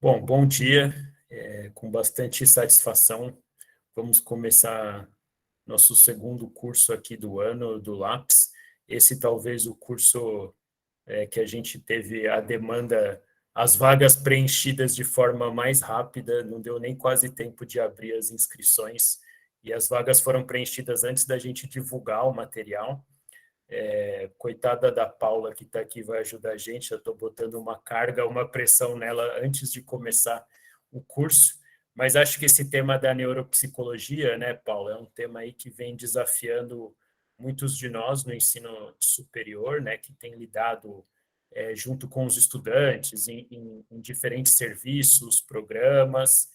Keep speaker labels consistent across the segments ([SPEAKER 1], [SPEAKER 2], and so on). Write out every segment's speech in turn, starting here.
[SPEAKER 1] Bom dia. Com bastante satisfação, vamos começar nosso segundo curso aqui do ano, do LAPS. Esse talvez o curso que a gente teve a demanda, as vagas preenchidas de forma mais rápida, não deu nem quase tempo de abrir as inscrições, e as vagas foram preenchidas antes da gente divulgar o material. Coitada da Paula, que está aqui, vai ajudar a gente. Eu estou botando uma carga, uma pressão nela antes de começar o curso, mas acho que esse tema da neuropsicologia, né, Paula, é um tema aí que vem desafiando muitos de nós no ensino superior, né, que tem lidado junto com os estudantes em diferentes serviços, programas.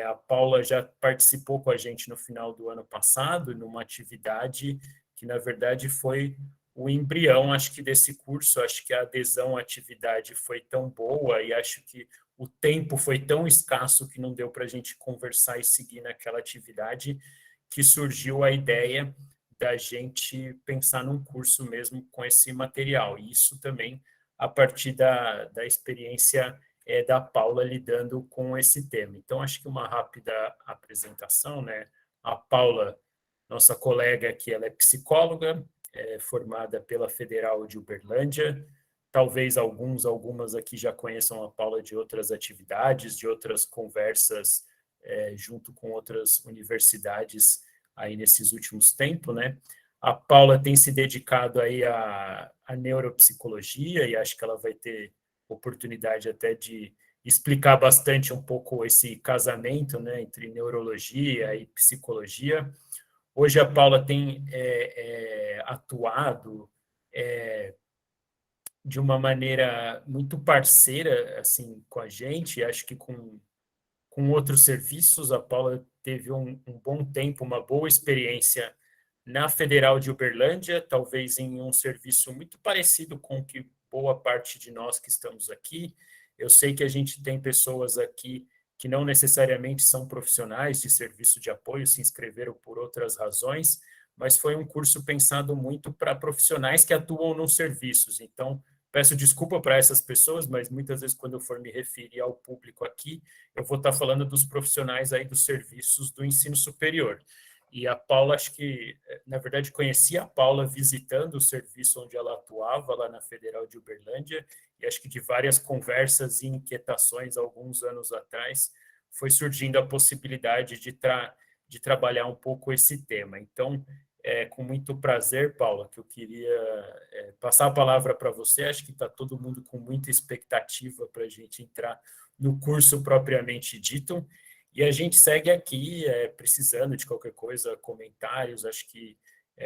[SPEAKER 1] A Paula já participou com a gente no final do ano passado, numa atividade que, na verdade, foi o embrião, acho que, desse curso. Acho que a adesão à atividade foi tão boa e acho que o tempo foi tão escasso que não deu para a gente conversar e seguir naquela atividade, que surgiu a ideia da gente pensar num curso mesmo com esse material. E isso também a partir da experiência da Paula lidando com esse tema. Então, acho que uma rápida apresentação, né? A Paula, nossa colega aqui, ela é psicóloga, formada pela Federal de Uberlândia. Talvez algumas aqui já conheçam a Paula de outras atividades, de outras conversas junto com outras universidades aí nesses últimos tempos, né? A Paula tem se dedicado aí à neuropsicologia e acho que ela vai ter oportunidade até de explicar bastante um pouco esse casamento, né, entre neurologia e psicologia. Hoje a Paula tem atuado de uma maneira muito parceira assim com a gente, acho que com outros serviços. A Paula teve um bom tempo, uma boa experiência na Federal de Uberlândia, talvez em um serviço muito parecido com o que boa parte de nós que estamos aqui. Eu sei que a gente tem pessoas aqui que não necessariamente são profissionais de serviço de apoio, se inscreveram por outras razões, mas foi um curso pensado muito para profissionais que atuam nos serviços. Então, peço desculpa para essas pessoas, mas muitas vezes quando eu for me referir ao público aqui, eu vou estar falando dos profissionais aí dos serviços do ensino superior. E a Paula, acho que, na verdade, conheci a Paula visitando o serviço onde ela atuava, lá na Federal de Uberlândia, e acho que de várias conversas e inquietações, alguns anos atrás, foi surgindo a possibilidade de trabalhar um pouco esse tema. Então, com muito prazer, Paula, que eu queria passar a palavra para você. Acho que está todo mundo com muita expectativa para a gente entrar no curso propriamente dito. E a gente segue aqui, precisando de qualquer coisa, comentários. Acho que,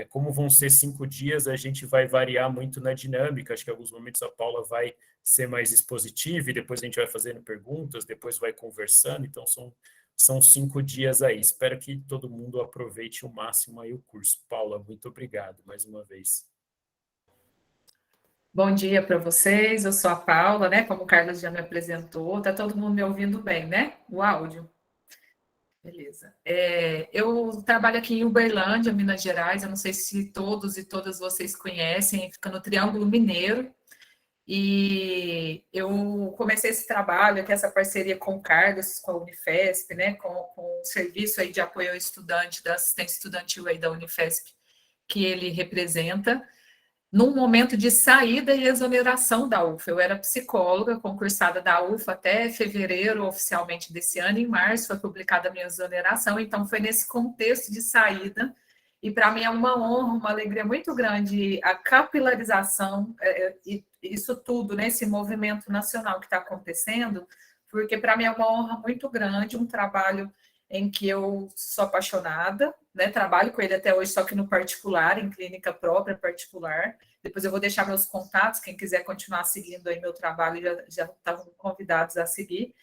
[SPEAKER 1] como vão ser 5 dias, a gente vai variar muito na dinâmica. Acho que em alguns momentos a Paula vai ser mais expositiva e depois a gente vai fazendo perguntas, depois vai conversando. Então, são 5 dias aí. Espero que todo mundo aproveite o máximo aí o curso. Paula, muito obrigado mais uma vez.
[SPEAKER 2] Bom dia para vocês, eu sou a Paula, né? Como o Carlos já me apresentou, tá todo mundo me ouvindo bem, né? O áudio. Beleza. Eu trabalho aqui em Uberlândia, Minas Gerais. Eu não sei se todos e todas vocês conhecem, fica no Triângulo Mineiro. E eu comecei esse trabalho, aqui, essa parceria com o Carlos, com a Unifesp, né? Com o serviço aí de apoio ao estudante, da assistência estudantil aí da Unifesp, que ele representa, num momento de saída e exoneração da UFA. Eu era psicóloga, concursada da UFA até fevereiro, oficialmente desse ano. Em março foi publicada a minha exoneração, então foi nesse contexto de saída. E para mim é uma honra, uma alegria muito grande a capilarização, e isso tudo, né, esse movimento nacional que está acontecendo, porque para mim é uma honra muito grande, um trabalho em que eu sou apaixonada, né? Trabalho com ele até hoje, só que no particular, em clínica própria particular. Depois eu vou deixar meus contatos, quem quiser continuar seguindo aí meu trabalho, já estavam convidados a seguir.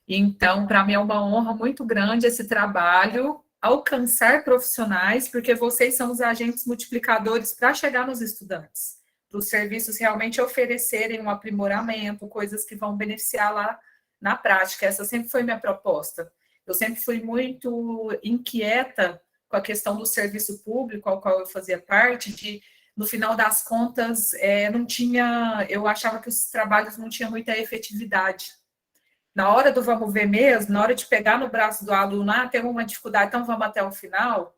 [SPEAKER 2] Então, para mim é uma honra muito grande esse trabalho, alcançar profissionais, porque vocês são os agentes multiplicadores para chegar nos estudantes, para os serviços realmente oferecerem um aprimoramento, coisas que vão beneficiar lá na prática. Essa sempre foi minha proposta. Eu sempre fui muito inquieta com a questão do serviço público, ao qual eu fazia parte, no final das contas, não tinha, eu achava que os trabalhos não tinham muita efetividade. na hora do vamos ver mesmo, na hora de pegar no braço do aluno, tem uma dificuldade, então vamos até o final,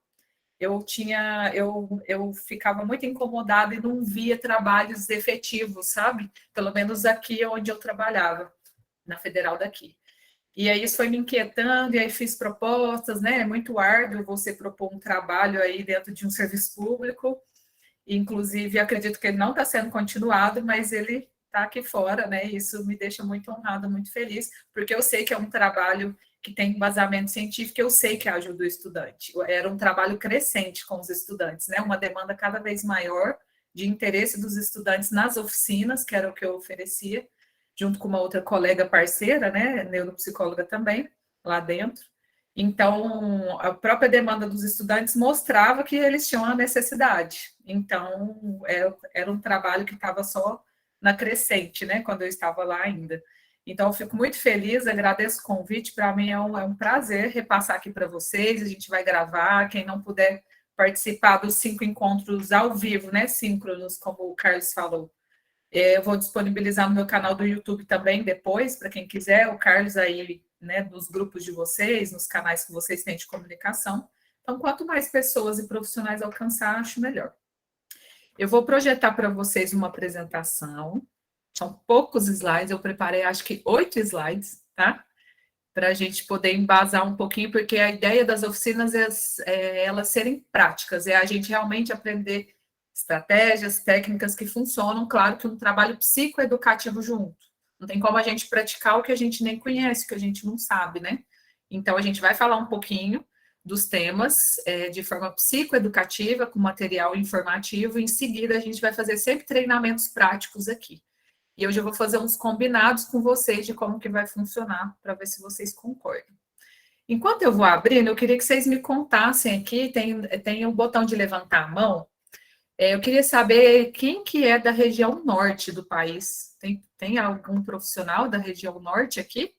[SPEAKER 2] eu ficava muito incomodada e não via trabalhos efetivos, sabe? Pelo menos aqui onde eu trabalhava, na federal daqui. E aí isso foi me inquietando, e aí fiz propostas, né? É muito árduo você propor um trabalho aí dentro de um serviço público. Inclusive, acredito que ele não está sendo continuado, mas ele está aqui fora, né? Isso me deixa muito honrada, muito feliz, porque eu sei que é um trabalho que tem embasamento científico, eu sei que ajuda o estudante. Era um trabalho crescente com os estudantes, né? Uma demanda cada vez maior de interesse dos estudantes nas oficinas, que era o que eu oferecia, junto com uma outra colega parceira, né? Neuropsicóloga também, lá dentro. Então, a própria demanda dos estudantes mostrava que eles tinham a necessidade. Então, era um trabalho que estava só na crescente, né, quando eu estava lá ainda. Então, eu fico muito feliz, agradeço o convite, para mim é um prazer repassar aqui para vocês, a gente vai gravar, quem não puder participar dos 5 encontros ao vivo, né, síncronos, como o Carlos falou, eu vou disponibilizar no meu canal do YouTube também depois, para quem quiser, o Carlos aí, né, nos grupos de vocês, nos canais que vocês têm de comunicação. Então, quanto mais pessoas e profissionais alcançar, acho melhor. Eu vou projetar para vocês uma apresentação. São poucos slides, eu preparei acho que 8 slides, tá? Para a gente poder embasar um pouquinho, porque a ideia das oficinas é elas serem práticas, é a gente realmente aprender estratégias, técnicas que funcionam, claro que um trabalho psicoeducativo junto. Não tem como a gente praticar o que a gente nem conhece, o que a gente não sabe, né? Então, a gente vai falar um pouquinho dos temas de forma psicoeducativa, com material informativo, e em seguida a gente vai fazer sempre treinamentos práticos aqui. E hoje eu vou fazer uns combinados com vocês de como que vai funcionar, para ver se vocês concordam. Enquanto eu vou abrindo, eu queria que vocês me contassem aqui, tem o botão de levantar a mão. Eu queria saber quem que é da região norte do país. Tem algum profissional da região norte aqui?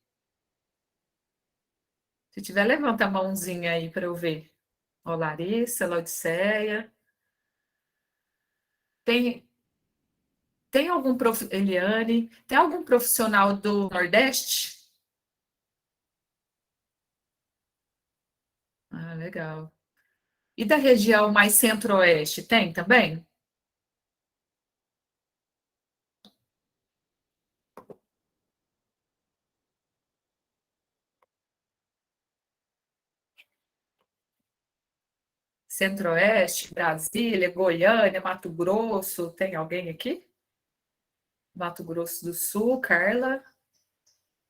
[SPEAKER 2] Se tiver, levanta a mãozinha aí para eu ver. Ó, Larissa, Laodiceia. Tem, tem algum Eliane, tem algum profissional do Nordeste? Ah, legal. E da região mais centro-oeste, tem também? Centro-oeste, Brasília, Goiânia, Mato Grosso, tem alguém aqui? Mato Grosso do Sul, Carla,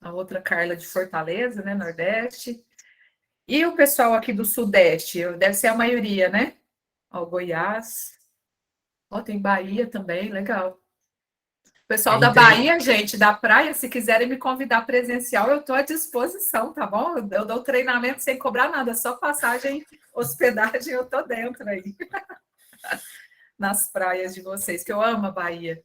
[SPEAKER 2] a outra Carla de Fortaleza, né, Nordeste. E o pessoal aqui do Sudeste, deve ser a maioria, né? Ó, Goiás. Ó, tem Bahia também, legal. O pessoal da Bahia, gente, da praia, se quiserem me convidar presencial, eu estou à disposição, tá bom? Eu dou treinamento sem cobrar nada, só passagem, hospedagem, eu estou dentro aí. Nas praias de vocês, que eu amo a Bahia.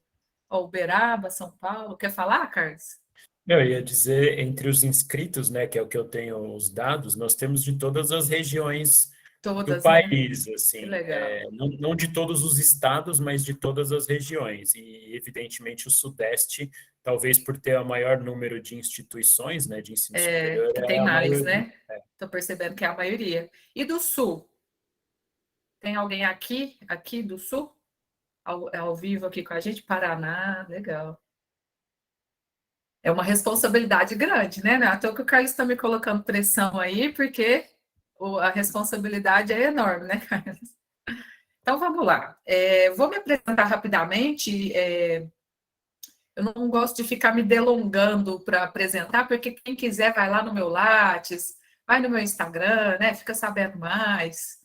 [SPEAKER 2] Ó, Uberaba, São Paulo. Quer falar, Carlos?
[SPEAKER 1] Eu ia dizer, entre os inscritos, né, que é o que eu tenho os dados, nós temos de todas as regiões do
[SPEAKER 2] Todas, né?
[SPEAKER 1] país,
[SPEAKER 2] Que
[SPEAKER 1] assim,
[SPEAKER 2] legal.
[SPEAKER 1] não de todos os estados, mas de todas as regiões. E, evidentemente, o Sudeste, talvez por ter o maior número de instituições, né, de ensino superior,
[SPEAKER 2] Que
[SPEAKER 1] é
[SPEAKER 2] tem
[SPEAKER 1] a
[SPEAKER 2] mais,
[SPEAKER 1] maioria.
[SPEAKER 2] né? Estou percebendo que é a maioria. E do Sul? Tem alguém aqui do Sul? Ao vivo aqui com a gente? Paraná, legal. É uma responsabilidade grande, né? Não é à toa que o Carlos está me colocando pressão aí, porque a responsabilidade é enorme, né, Carlos? Então, vamos lá. Vou me apresentar rapidamente. Eu não gosto de ficar me delongando para apresentar, porque quem quiser vai lá no meu Lattes, vai no meu Instagram, né? Fica sabendo mais.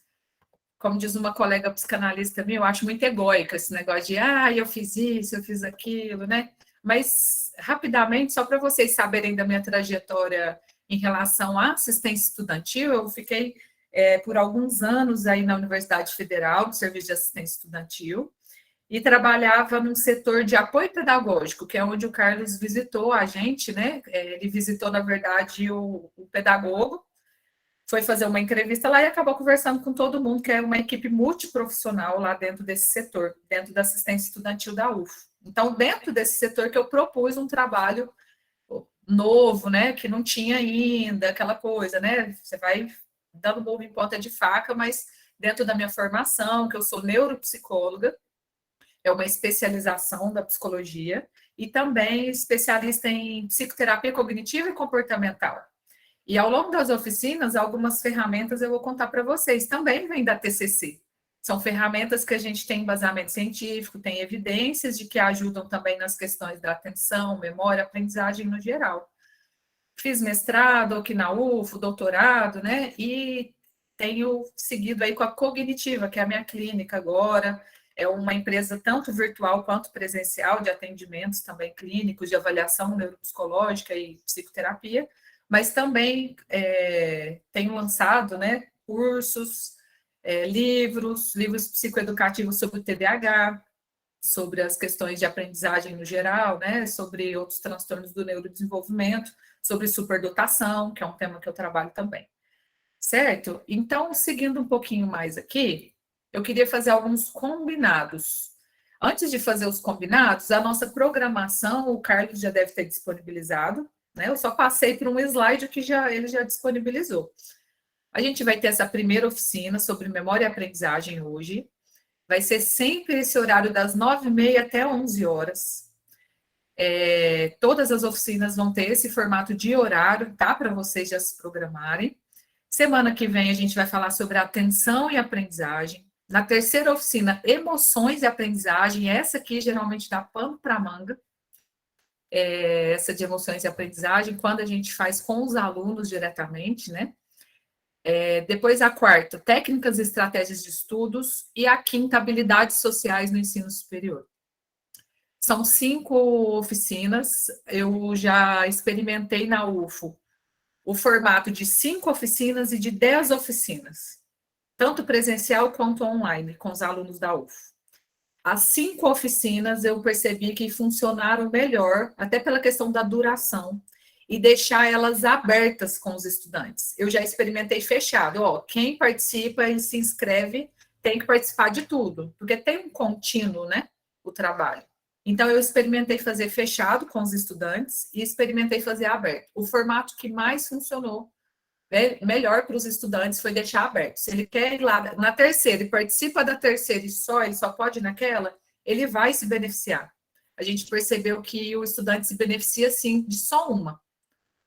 [SPEAKER 2] Como diz uma colega psicanalista minha, eu acho muito egóico esse negócio de eu fiz isso, eu fiz aquilo, né? Mas, rapidamente, só para vocês saberem da minha trajetória em relação à assistência estudantil, eu fiquei por alguns anos aí na Universidade Federal, no Serviço de Assistência Estudantil, e trabalhava num setor de apoio pedagógico, que é onde o Carlos visitou a gente, né? Ele visitou, na verdade, o pedagogo, foi fazer uma entrevista lá e acabou conversando com todo mundo, que é uma equipe multiprofissional lá dentro desse setor, dentro da assistência estudantil da UF. Então, dentro desse setor que eu propus um trabalho novo, né, que não tinha ainda, aquela coisa, né, você vai dando burro em ponta de faca, mas dentro da minha formação, que eu sou neuropsicóloga, é uma especialização da psicologia, e também especialista em psicoterapia cognitiva e comportamental. E ao longo das oficinas, algumas ferramentas eu vou contar para vocês, também vêm da TCC. São ferramentas que a gente tem embasamento científico, tem evidências de que ajudam também nas questões da atenção, memória, aprendizagem no geral. Fiz mestrado aqui na UFO, doutorado, né? E tenho seguido aí com a Cognitiva, que é a minha clínica agora. É uma empresa tanto virtual quanto presencial de atendimentos também clínicos, de avaliação neuropsicológica e psicoterapia, mas também tenho lançado, né, cursos, livros psicoeducativos sobre o TDAH, sobre as questões de aprendizagem no geral, né, sobre outros transtornos do neurodesenvolvimento, sobre superdotação, que é um tema que eu trabalho também. Certo? Então, seguindo um pouquinho mais aqui, eu queria fazer alguns combinados. Antes de fazer os combinados, a nossa programação, o Carlos já deve ter disponibilizado, né? Eu só passei por um slide que ele já disponibilizou. A gente vai ter essa primeira oficina sobre memória e aprendizagem hoje. Vai ser sempre esse horário das 9h30 até 11 horas. Todas as oficinas vão ter esse formato de horário, tá? Para vocês já se programarem. Semana que vem a gente vai falar sobre atenção e aprendizagem. Na terceira oficina, emoções e aprendizagem. Essa aqui geralmente dá pano para manga. Essa de emoções e aprendizagem, quando a gente faz com os alunos diretamente, né? Depois a quarta, técnicas e estratégias de estudos. E a quinta, habilidades sociais no ensino superior. São 5 oficinas. Eu já experimentei na UFO o formato de 5 oficinas e de 10 oficinas, tanto presencial quanto online, com os alunos da UFO. As 5 oficinas eu percebi que funcionaram melhor, até pela questão da duração, e deixar elas abertas com os estudantes. Eu já experimentei fechado, quem participa e se inscreve tem que participar de tudo, porque tem um contínuo, né, o trabalho. Então, eu experimentei fazer fechado com os estudantes e experimentei fazer aberto. O formato que mais funcionou, melhor para os estudantes, foi deixar aberto. Se ele quer ir lá na terceira e participa da terceira e ele só pode ir naquela, ele vai se beneficiar. A gente percebeu que o estudante se beneficia, sim, de só uma.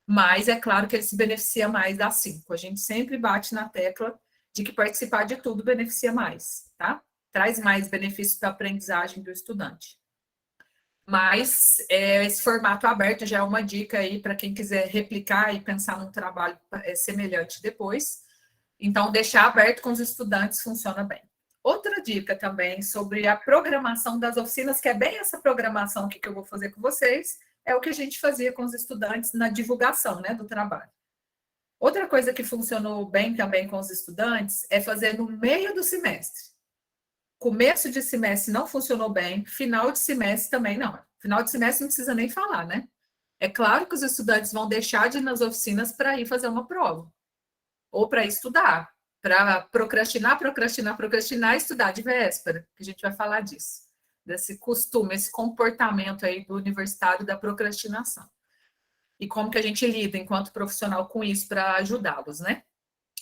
[SPEAKER 2] Mas é claro que ele se beneficia mais das 5. A gente sempre bate na tecla de que participar de tudo beneficia mais, tá? Traz mais benefícios para a aprendizagem do estudante. Mas esse formato aberto já é uma dica aí para quem quiser replicar e pensar num trabalho semelhante depois. Então, deixar aberto com os estudantes funciona bem. Outra dica também sobre a programação das oficinas, que é bem essa programação que eu vou fazer com vocês, é o que a gente fazia com os estudantes na divulgação, né, do trabalho. Outra coisa que funcionou bem também com os estudantes é fazer no meio do semestre. Começo de semestre não funcionou bem, final de semestre também não. Final de semestre não precisa nem falar, né? É claro que os estudantes vão deixar de ir nas oficinas para ir fazer uma prova. Ou para estudar, para procrastinar e estudar de véspera, que a gente vai falar disso. Desse costume, esse comportamento aí do universitário da procrastinação. E como que a gente lida enquanto profissional com isso para ajudá-los, né?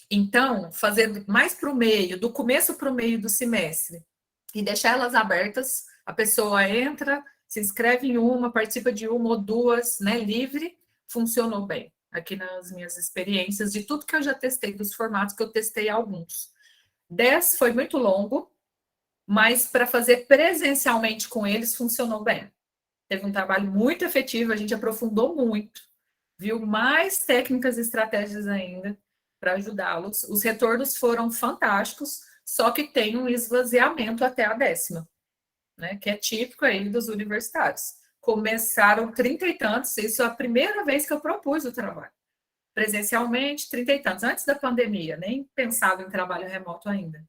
[SPEAKER 2] Então, fazer mais para o meio, do começo para o meio do semestre, e deixar elas abertas, a pessoa entra, se inscreve em uma, participa de uma ou duas, né, livre, funcionou bem. Aqui nas minhas experiências, de tudo que eu já testei, dos formatos que eu testei alguns. 10 foi muito longo, mas para fazer presencialmente com eles, funcionou bem. Teve um trabalho muito efetivo, a gente aprofundou muito, viu mais técnicas e estratégias ainda, para ajudá-los. Os retornos foram fantásticos, só que tem um esvaziamento até a 10ª, né, que é típico aí dos universitários. Começaram 30 e tantos, isso é a primeira vez que eu propus o trabalho. Presencialmente, 30 e tantos, antes da pandemia, nem pensava em trabalho remoto ainda.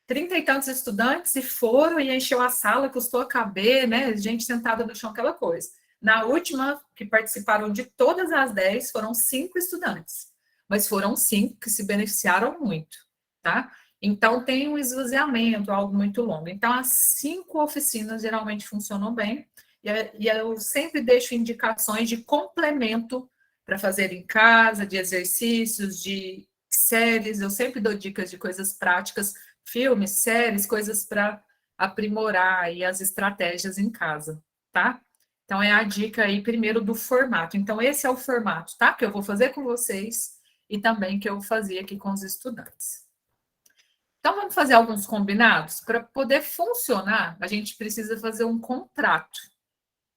[SPEAKER 2] 30 e tantos estudantes e foram e encheu a sala, custou a caber, né, gente sentada no chão, aquela coisa. Na última, que participaram de todas as 10, foram 5 estudantes. Mas foram 5 que se beneficiaram muito, tá? Então, tem um esvaziamento, algo muito longo. Então, as 5 oficinas geralmente funcionam bem. E eu sempre deixo indicações de complemento para fazer em casa, de exercícios, de séries. Eu sempre dou dicas de coisas práticas, filmes, séries, coisas para aprimorar aí as estratégias em casa, tá? Então, é a dica aí, primeiro, do formato. Então, esse é o formato, tá? Que eu vou fazer com vocês e também que eu fazia aqui com os estudantes. Então, vamos fazer alguns combinados? Para poder funcionar, a gente precisa fazer um contrato.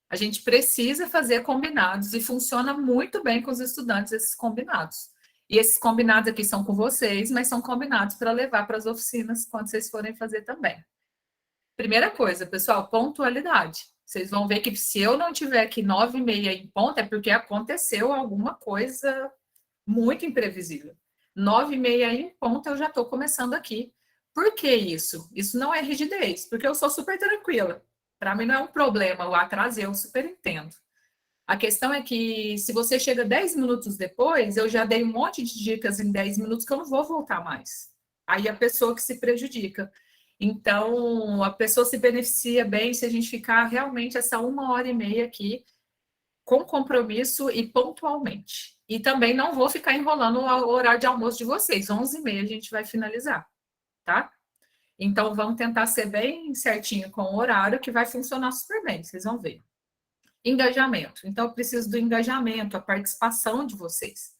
[SPEAKER 2] A gente precisa fazer combinados e funciona muito bem com os estudantes esses combinados. E esses combinados aqui são com vocês, mas são combinados para levar para as oficinas quando vocês forem fazer também. Primeira coisa, pessoal, pontualidade. Vocês vão ver que se eu não tiver aqui 9h30 em ponto, é porque aconteceu alguma coisa muito imprevisível. 9h30 em ponto, eu já estou começando aqui. Por que isso? Isso não é rigidez, porque eu sou super tranquila. Para mim não é um problema o atraso, eu super entendo. A questão é que se você chega 10 minutos depois, eu já dei um monte de dicas em 10 minutos que eu não vou voltar mais. Aí a pessoa que se prejudica. Então, a pessoa se beneficia bem se a gente ficar realmente essa 1h30 aqui com compromisso e pontualmente. E também não vou ficar enrolando o horário de almoço de vocês. 11h30 a gente vai finalizar, tá? Então, vamos tentar ser bem certinho com o horário, que vai funcionar super bem, vocês vão ver. Engajamento. Então, eu preciso do engajamento, a participação de vocês.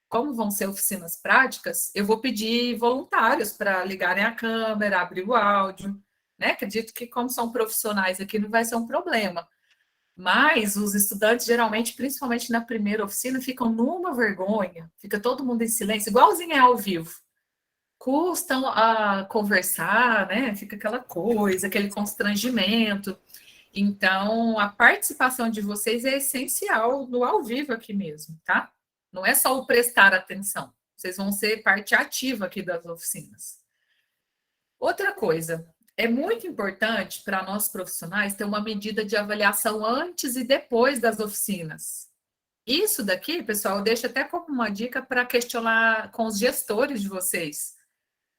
[SPEAKER 2] Como vão ser oficinas práticas, eu vou pedir voluntários para ligarem a câmera, abrir o áudio, né? Acredito que, como são profissionais aqui, não vai ser um problema. Mas os estudantes, geralmente, principalmente na primeira oficina, ficam numa vergonha, fica todo mundo em silêncio, igualzinho é ao vivo. Custam a conversar, né? Fica aquela coisa, aquele constrangimento. Então, a participação de vocês é essencial no ao vivo aqui mesmo, tá? Não é só o prestar atenção. Vocês vão ser parte ativa aqui das oficinas. Outra coisa, é muito importante para nós profissionais ter uma medida de avaliação antes e depois das oficinas. Isso daqui, pessoal, eu deixo até como uma dica para questionar com os gestores de vocês,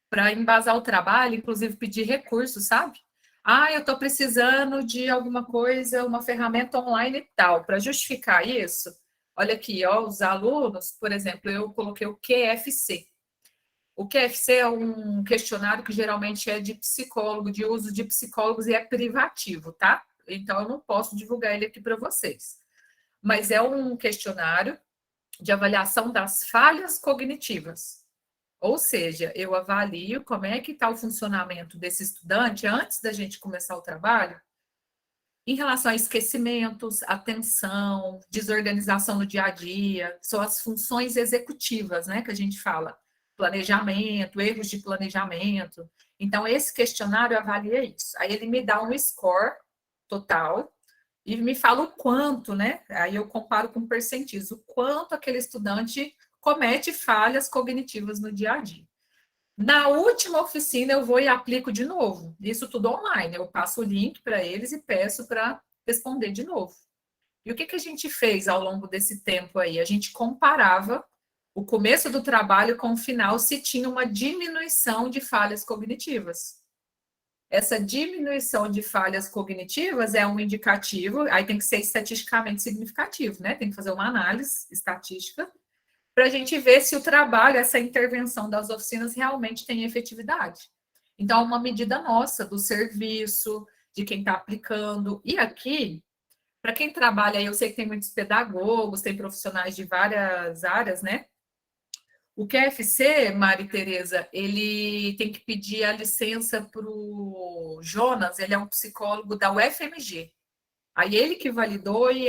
[SPEAKER 2] para embasar o trabalho, inclusive pedir recursos, sabe? Ah, eu estou precisando de alguma coisa, uma ferramenta online e tal. Para justificar isso, olha aqui, ó, os alunos, por exemplo, eu coloquei o QFC. O QFC é um questionário que geralmente é de psicólogo, de uso de psicólogos e é privativo, tá? Então, eu não posso divulgar ele aqui para vocês. Mas é um questionário de avaliação das falhas cognitivas. Ou seja, eu avalio como é que está o funcionamento desse estudante antes da gente começar o trabalho, em relação a esquecimentos, atenção, desorganização no dia a dia, são as funções executivas, né, que a gente fala, planejamento, erros de planejamento. Então, esse questionário avalia isso. Aí ele me dá um score total e me fala o quanto, né? Aí eu comparo com percentis, o quanto aquele estudante comete falhas cognitivas no dia a dia. Na última oficina, eu vou e aplico de novo. Isso tudo online. Eu passo o link para eles e peço para responder de novo. E o que a gente fez ao longo desse tempo aí? A gente comparava o começo do trabalho com o final, se tinha uma diminuição de falhas cognitivas. Essa diminuição de falhas cognitivas é um indicativo, aí tem que ser estatisticamente significativo, né? Tem que fazer uma análise estatística para a gente ver se o trabalho, essa intervenção das oficinas realmente tem efetividade. Então, é uma medida nossa do serviço, de quem está aplicando. E aqui, para quem trabalha, eu sei que tem muitos pedagogos, tem profissionais de várias áreas, né? O QFC, Mari Tereza, ele tem que pedir a licença para o Jonas, ele é um psicólogo da UFMG. Aí ele que validou e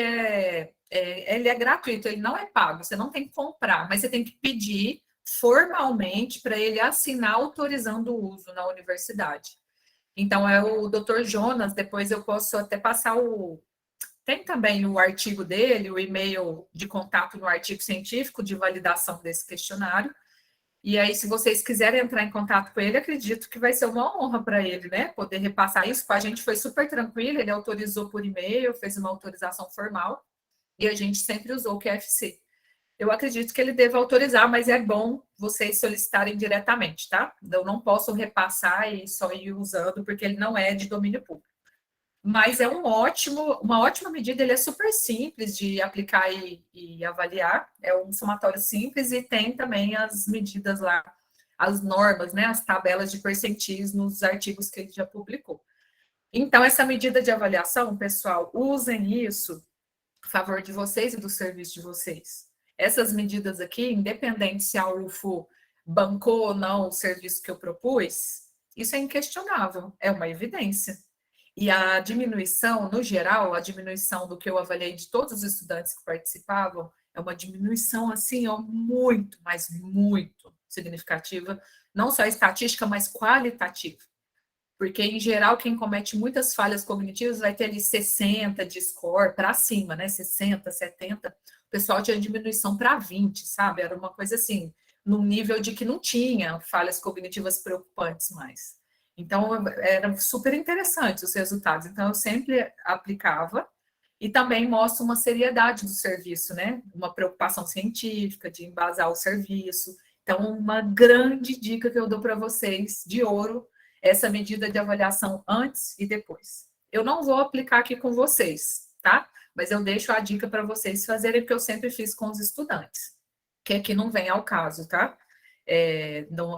[SPEAKER 2] ele é gratuito, ele não é pago, você não tem que comprar, mas você tem que pedir formalmente para ele assinar autorizando o uso na universidade. Então, é o Dr. Jonas, depois eu posso até passar o... Tem também o artigo dele, o e-mail de contato no artigo científico de validação desse questionário. E aí, se vocês quiserem entrar em contato com ele, acredito que vai ser uma honra para ele, né? Poder repassar isso. Com a gente foi super tranquilo, ele autorizou por e-mail, fez uma autorização formal, e a gente sempre usou o QFC. Eu acredito que ele deva autorizar, mas é bom vocês solicitarem diretamente, tá? Eu não posso repassar e só ir usando, porque ele não é de domínio público. mas é uma ótima medida, ele é super simples de aplicar e avaliar, é um somatório simples e tem também as medidas lá, as normas, né, as tabelas de percentis nos artigos que ele já publicou. Então, essa medida de avaliação, pessoal, usem isso a favor de vocês e do serviço de vocês. Essas medidas aqui, independente se a UFO bancou ou não o serviço que eu propus, isso é inquestionável, é uma evidência. E a diminuição, no geral, a diminuição do que eu avaliei de todos os estudantes que participavam, é uma diminuição assim, ó, muito, mas muito significativa, não só estatística, mas qualitativa. Porque, em geral, quem comete muitas falhas cognitivas vai ter ali 60 de score para cima, né? 60, 70. O pessoal tinha diminuição para 20, sabe? Era uma coisa assim, num nível de que não tinha falhas cognitivas preocupantes mais. Então, era super interessante os resultados. Então, eu sempre aplicava e também mostra uma seriedade do serviço, né? Uma preocupação científica de embasar o serviço. Então, uma grande dica que eu dou para vocês, de ouro, essa medida de avaliação antes e depois. Eu não vou aplicar aqui com vocês, tá? Mas eu deixo a dica para vocês fazerem, porque eu sempre fiz com os estudantes, que aqui não vem ao caso, tá?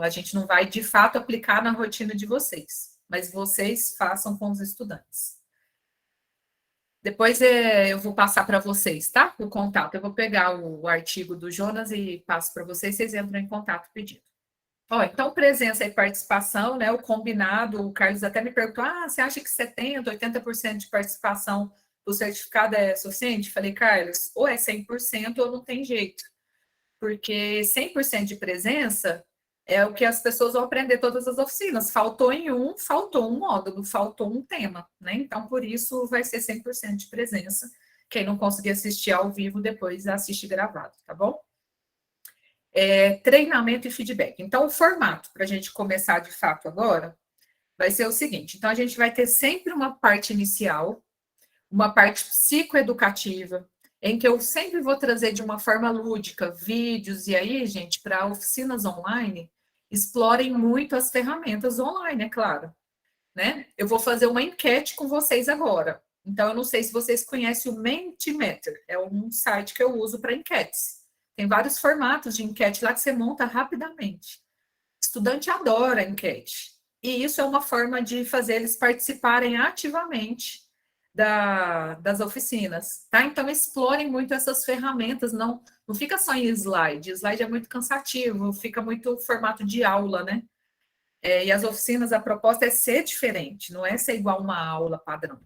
[SPEAKER 2] A gente não vai, de fato, aplicar na rotina de vocês, mas vocês façam com os estudantes. Depois eu vou passar para vocês, tá? O contato. Eu vou pegar o artigo do Jonas e passo para vocês, vocês entram em contato pedindo. Ó, então, presença e participação, né? O combinado, o Carlos até me perguntou: você acha que 70%, 80% de participação do certificado é suficiente? Falei, Carlos, ou é 100% ou não tem jeito. Porque 100% de presença é o que as pessoas vão aprender todas as oficinas. Faltou um módulo, faltou um tema, né? Então, por isso, vai ser 100% de presença. Quem não conseguir assistir ao vivo, depois assiste gravado, tá bom? Treinamento e feedback. Então, o formato, para a gente começar de fato agora, vai ser o seguinte: então, a gente vai ter sempre uma parte inicial, uma parte psicoeducativa, em que eu sempre vou trazer de uma forma lúdica vídeos, e aí, gente, para oficinas online, explorem muito as ferramentas online, é claro, né? Eu vou fazer uma enquete com vocês agora. Então, eu não sei se vocês conhecem o Mentimeter, é um site que eu uso para enquetes. Tem vários formatos de enquete lá que você monta rapidamente. Estudante adora enquete. E isso é uma forma de fazer eles participarem ativamente das oficinas, tá? Então, explorem muito essas ferramentas, não fica só em slide. Slide é muito cansativo, fica muito formato de aula, né? E as oficinas, a proposta é ser diferente, não é ser igual uma aula padrão.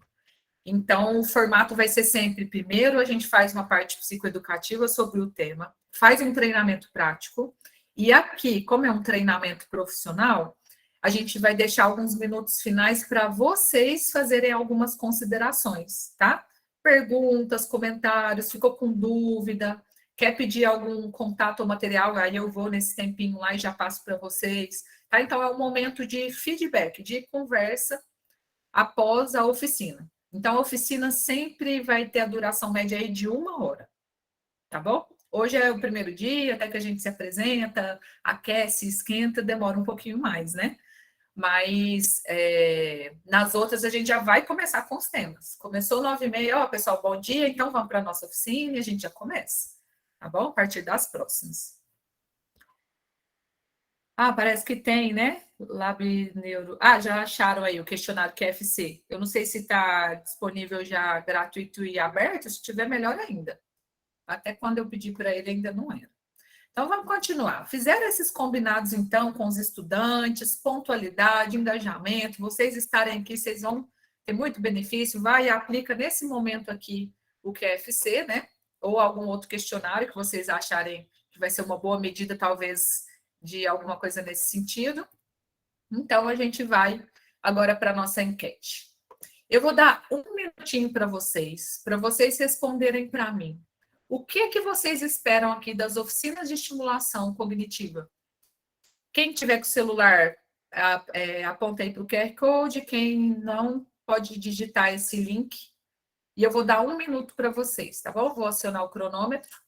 [SPEAKER 2] Então, o formato vai ser sempre: primeiro, a gente faz uma parte psicoeducativa sobre o tema, faz um treinamento prático, e aqui, como é um treinamento profissional, a gente vai deixar alguns minutos finais para vocês fazerem algumas considerações, tá? Perguntas, comentários, ficou com dúvida, quer pedir algum contato ou material, aí eu vou nesse tempinho lá e já passo para vocês, tá? Então, é um momento de feedback, de conversa após a oficina. Então, a oficina sempre vai ter a duração média aí de 1 hora, tá bom? Hoje é o primeiro dia, até que a gente se apresenta, aquece, esquenta, demora um pouquinho mais, né? Mas nas outras a gente já vai começar com os temas. Começou 9h30, ó, pessoal, bom dia, então vamos para a nossa oficina e a gente já começa, tá bom? A partir das próximas. Parece que tem, né? Lab Neuro. Já acharam aí o questionário QFC. Eu não sei se está disponível já gratuito e aberto. Se tiver, melhor ainda. Até quando eu pedi para ele, ainda não era. Então, vamos continuar. Fizeram esses combinados, então, com os estudantes, pontualidade, engajamento. Vocês estarem aqui, vocês vão ter muito benefício. Vai e aplica nesse momento aqui o QFC, né? Ou algum outro questionário que vocês acharem que vai ser uma boa medida, talvez, de alguma coisa nesse sentido. Então, a gente vai agora para a nossa enquete. Eu vou dar um minutinho para vocês responderem para mim. O que é que vocês esperam aqui das oficinas de estimulação cognitiva? Quem tiver com o celular, aponta aí para o QR Code. Quem não, pode digitar esse link. E eu vou dar um minuto para vocês, tá bom? Vou acionar o cronômetro.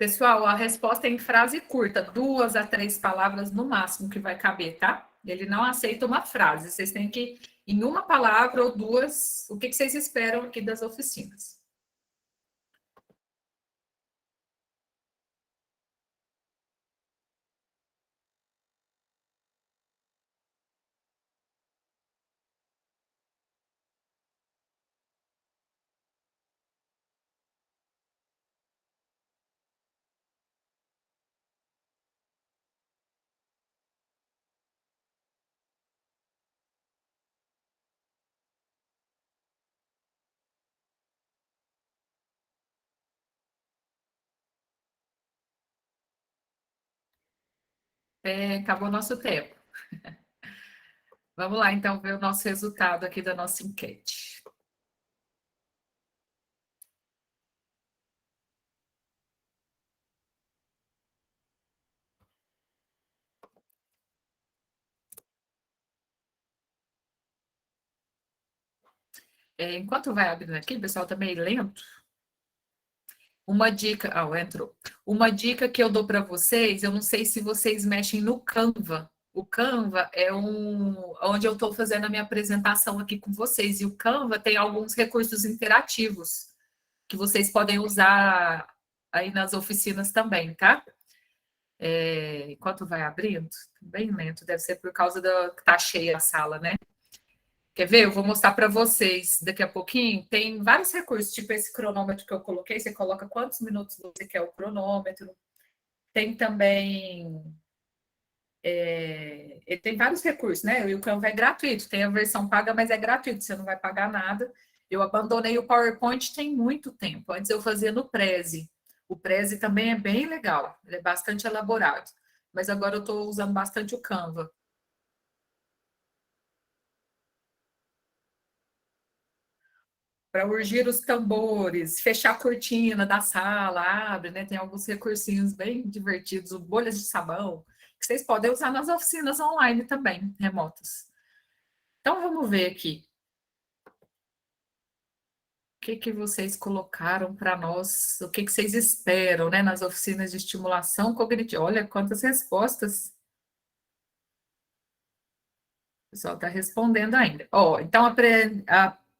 [SPEAKER 2] Pessoal, a resposta é em frase curta, 2 a 3 palavras no máximo que vai caber, tá? Ele não aceita uma frase, vocês têm que, em uma palavra ou duas, o que vocês esperam aqui das oficinas? Acabou o nosso tempo. Vamos lá, então, ver o nosso resultado aqui da nossa enquete. Enquanto vai abrindo aqui, o pessoal tá meio lento. Uma dica, entrou. Uma dica que eu dou para vocês, eu não sei se vocês mexem no Canva. O Canva é onde eu estou fazendo a minha apresentação aqui com vocês. E o Canva tem alguns recursos interativos que vocês podem usar aí nas oficinas também, tá? Enquanto vai abrindo, bem lento, deve ser por causa da que tá cheia a sala, né? Quer ver? Eu vou mostrar para vocês daqui a pouquinho. Tem vários recursos, tipo esse cronômetro que eu coloquei. Você coloca quantos minutos você quer o cronômetro. Tem também. Ele tem vários recursos, né? E o Canva é gratuito. Tem a versão paga, mas é gratuito. Você não vai pagar nada. Eu abandonei o PowerPoint tem muito tempo. Antes eu fazia no Prezi. O Prezi também é bem legal. Ele é bastante elaborado. Mas agora eu estou usando bastante o Canva. Para urgir os tambores, fechar a cortina da sala, abre, né? Tem alguns recursinhos bem divertidos, bolhas de sabão, que vocês podem usar nas oficinas online também, remotas. Então, vamos ver aqui. O que vocês colocaram para nós? O que vocês esperam, né? Nas oficinas de estimulação cognitiva. Olha quantas respostas. O pessoal está respondendo ainda. Então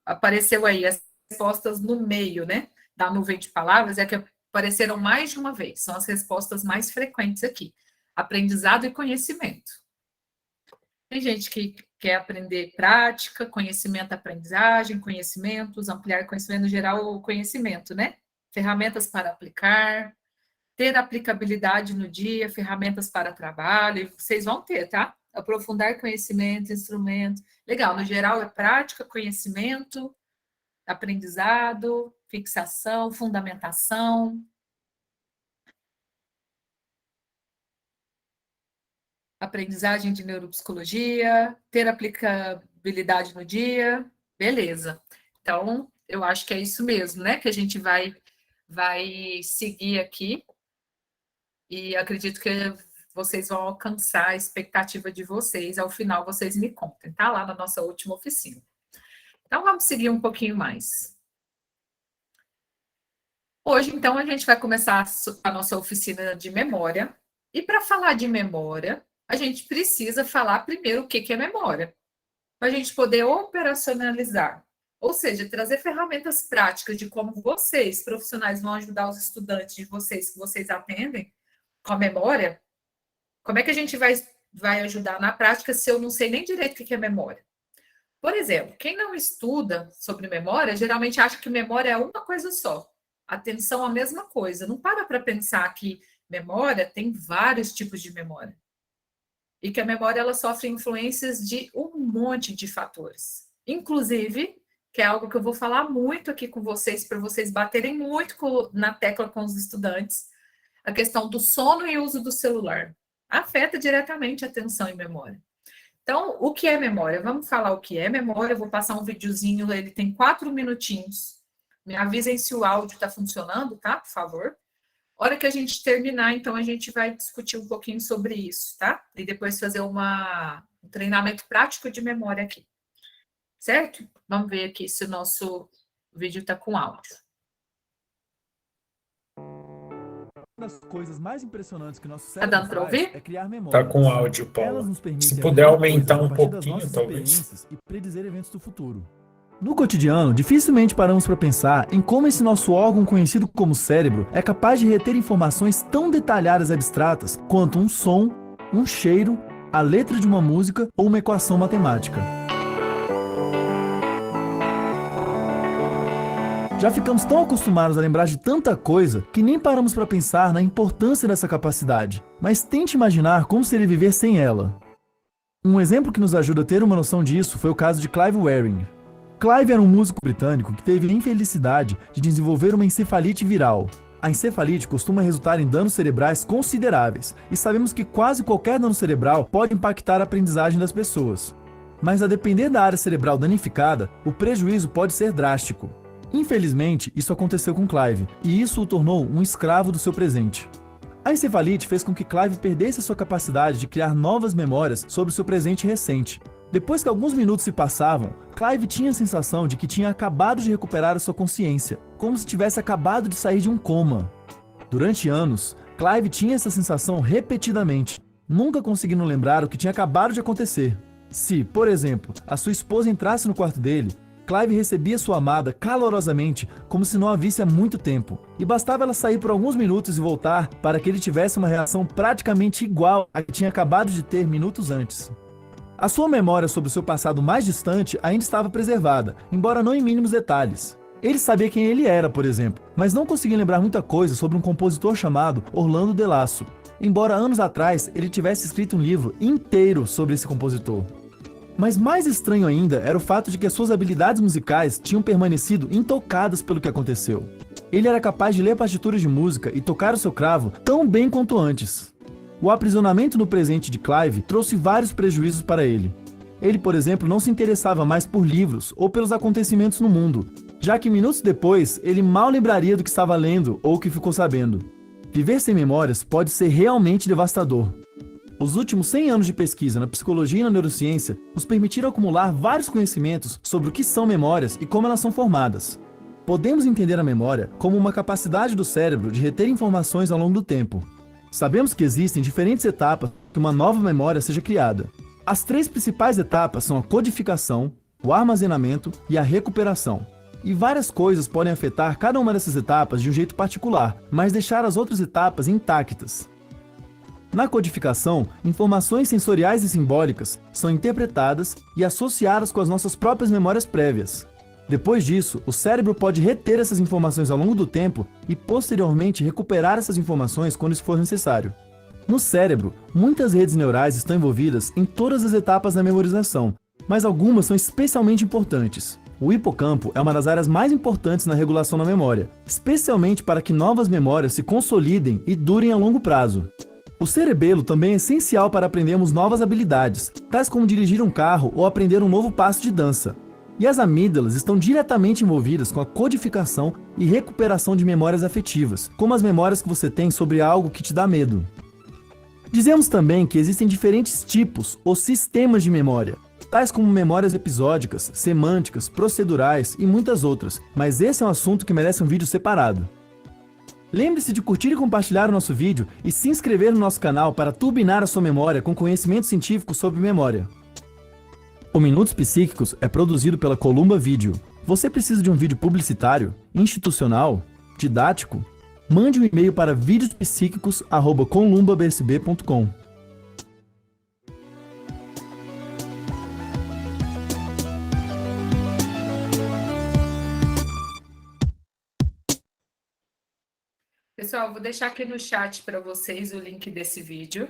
[SPEAKER 2] apareceu aí as respostas no meio, né? Da nuvem de palavras, é que apareceram mais de uma vez. São as respostas mais frequentes aqui. Aprendizado e conhecimento. Tem gente que quer aprender prática, conhecimento, aprendizagem, conhecimentos, ampliar conhecimento no geral, o conhecimento, né? Ferramentas para aplicar, ter aplicabilidade no dia, ferramentas para trabalho, vocês vão ter, tá? Aprofundar conhecimento, instrumento. Legal, no geral é prática, conhecimento, aprendizado, fixação, fundamentação, aprendizagem de neuropsicologia, ter aplicabilidade no dia, beleza. Então, eu acho que é isso mesmo, né? Que a gente vai seguir aqui e acredito que vocês vão alcançar a expectativa de vocês. Ao final, vocês me contem, tá? Lá na nossa última oficina. Então, vamos seguir um pouquinho mais. Hoje, então, a gente vai começar a nossa oficina de memória. E para falar de memória, a gente precisa falar primeiro o que é memória, para a gente poder operacionalizar. Ou seja, trazer ferramentas práticas de como vocês, profissionais, vão ajudar os estudantes de vocês que vocês atendem com a memória. Como é que a gente vai ajudar na prática se eu não sei nem direito o que é memória? Por exemplo, quem não estuda sobre memória, geralmente acha que memória é uma coisa só. Atenção, a mesma coisa. Não para pensar que memória tem vários tipos de memória. E que a memória ela sofre influências de um monte de fatores. Inclusive, que é algo que eu vou falar muito aqui com vocês, para vocês baterem muito na tecla com os estudantes, a questão do sono e uso do celular. Afeta diretamente a atenção e memória. Então, o que é memória? Vamos falar o que é memória. Eu vou passar um videozinho, ele tem 4 minutinhos. Me avisem se o áudio está funcionando, tá? Por favor. Hora que a gente terminar, então, a gente vai discutir um pouquinho sobre isso, tá? E depois fazer um treinamento prático de memória aqui. Certo? Vamos ver aqui se o nosso vídeo está com áudio.
[SPEAKER 3] das coisas mais impressionantes que nosso
[SPEAKER 2] Tá
[SPEAKER 3] cérebro
[SPEAKER 2] dando para
[SPEAKER 3] faz
[SPEAKER 2] ouvir?
[SPEAKER 3] é criar
[SPEAKER 1] Tá
[SPEAKER 3] memórias.
[SPEAKER 1] com áudio,
[SPEAKER 3] Elas
[SPEAKER 1] Paula.
[SPEAKER 3] nos
[SPEAKER 1] Se
[SPEAKER 3] permitem
[SPEAKER 1] puder
[SPEAKER 3] aprender coisas
[SPEAKER 1] aumentar
[SPEAKER 3] a
[SPEAKER 1] um
[SPEAKER 3] partir das
[SPEAKER 1] pouquinho,
[SPEAKER 3] nossas
[SPEAKER 1] talvez.
[SPEAKER 3] experiências e predizer eventos do futuro. No cotidiano, dificilmente paramos para pensar em como esse nosso órgão conhecido como cérebro é capaz de reter informações tão detalhadas e abstratas quanto um som, um cheiro, a letra de uma música ou uma equação matemática. Já ficamos tão acostumados a lembrar de tanta coisa que nem paramos para pensar na importância dessa capacidade. Mas tente imaginar como seria viver sem ela. Um exemplo que nos ajuda a ter uma noção disso foi o caso de Clive Wearing. Clive era um músico britânico que teve a infelicidade de desenvolver uma encefalite viral. A encefalite costuma resultar em danos cerebrais consideráveis, e sabemos que quase qualquer dano cerebral pode impactar a aprendizagem das pessoas. Mas a depender da área cerebral danificada, o prejuízo pode ser drástico. Infelizmente, isso aconteceu com Clive, e isso o tornou um escravo do seu presente. A encefalite fez com que Clive perdesse a sua capacidade de criar novas memórias sobre o seu presente recente. Depois que alguns minutos se passavam, Clive tinha a sensação de que tinha acabado de recuperar a sua consciência, como se tivesse acabado de sair de um coma. Durante anos, Clive tinha essa sensação repetidamente, nunca conseguindo lembrar o que tinha acabado de acontecer. Se, por exemplo, a sua esposa entrasse no quarto dele, Clive recebia sua amada calorosamente, como se não a visse há muito tempo, e bastava ela sair por alguns minutos e voltar para que ele tivesse uma reação praticamente igual à que tinha acabado de ter minutos antes. A sua memória sobre o seu passado mais distante ainda estava preservada, embora não em mínimos detalhes. Ele sabia quem ele era, por exemplo, mas não conseguia lembrar muita coisa sobre um compositor chamado Orlando De Lasso, embora anos atrás ele tivesse escrito um livro inteiro sobre esse compositor. Mas mais estranho ainda era o fato de que as suas habilidades musicais tinham permanecido intocadas pelo que aconteceu. Ele era capaz de ler partituras de música e tocar o seu cravo tão bem quanto antes. O aprisionamento no presente de Clive trouxe vários prejuízos para ele. Ele, por exemplo, não se interessava mais por livros ou pelos acontecimentos no mundo, já que minutos depois ele mal lembraria do que estava lendo ou o que ficou sabendo. Viver sem memórias pode ser realmente devastador. Os últimos 100 anos de pesquisa na psicologia e na neurociência nos permitiram acumular vários conhecimentos sobre o que são memórias e como elas são formadas. Podemos entender a memória como uma capacidade do cérebro de reter informações ao longo do tempo. Sabemos que existem diferentes etapas para que uma nova memória seja criada. As 3 principais etapas são a codificação, o armazenamento e a recuperação. E várias coisas podem afetar cada uma dessas etapas de um jeito particular, mas deixar as outras etapas intactas. Na codificação, informações sensoriais e simbólicas são interpretadas e associadas com as nossas próprias memórias prévias. Depois disso, o cérebro pode reter essas informações ao longo do tempo e posteriormente recuperar essas informações quando isso for necessário. No cérebro, muitas redes neurais estão envolvidas em todas as etapas da memorização, mas algumas são especialmente importantes. O hipocampo é uma das áreas mais importantes na regulação da memória, especialmente para que novas memórias se consolidem e durem a longo prazo. O cerebelo também é essencial para aprendermos novas habilidades, tais como dirigir um carro ou aprender um novo passo de dança. E as amígdalas estão diretamente envolvidas com a codificação e recuperação de memórias afetivas, como as memórias que você tem sobre algo que te dá medo. Dizemos também que existem diferentes tipos ou sistemas de memória, tais como memórias episódicas, semânticas, procedurais e muitas outras, mas esse é um assunto que merece um vídeo separado. Lembre-se de curtir e compartilhar o nosso vídeo e se inscrever no nosso canal para turbinar a sua memória com conhecimento científico sobre memória. O Minutos Psíquicos é produzido pela Columba Vídeo. Você precisa de um vídeo publicitário, institucional, didático? Mande um e-mail para videospsíquicos@columbabsb.com.
[SPEAKER 2] Pessoal, vou deixar aqui no chat para vocês o link desse vídeo.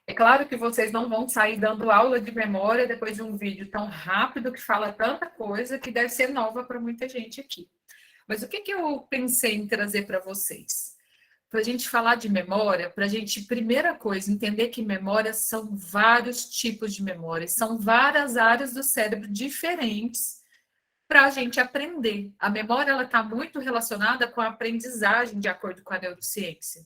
[SPEAKER 2] É claro que vocês não vão sair dando aula de memória depois de um vídeo tão rápido que fala tanta coisa que deve ser nova para muita gente aqui. Mas o que eu pensei em trazer para vocês? Para a gente falar de memória, para a gente, primeira coisa, entender que memórias são vários tipos de memórias, são várias áreas do cérebro diferentes para a gente aprender. A memória está muito relacionada com a aprendizagem, de acordo com a neurociência.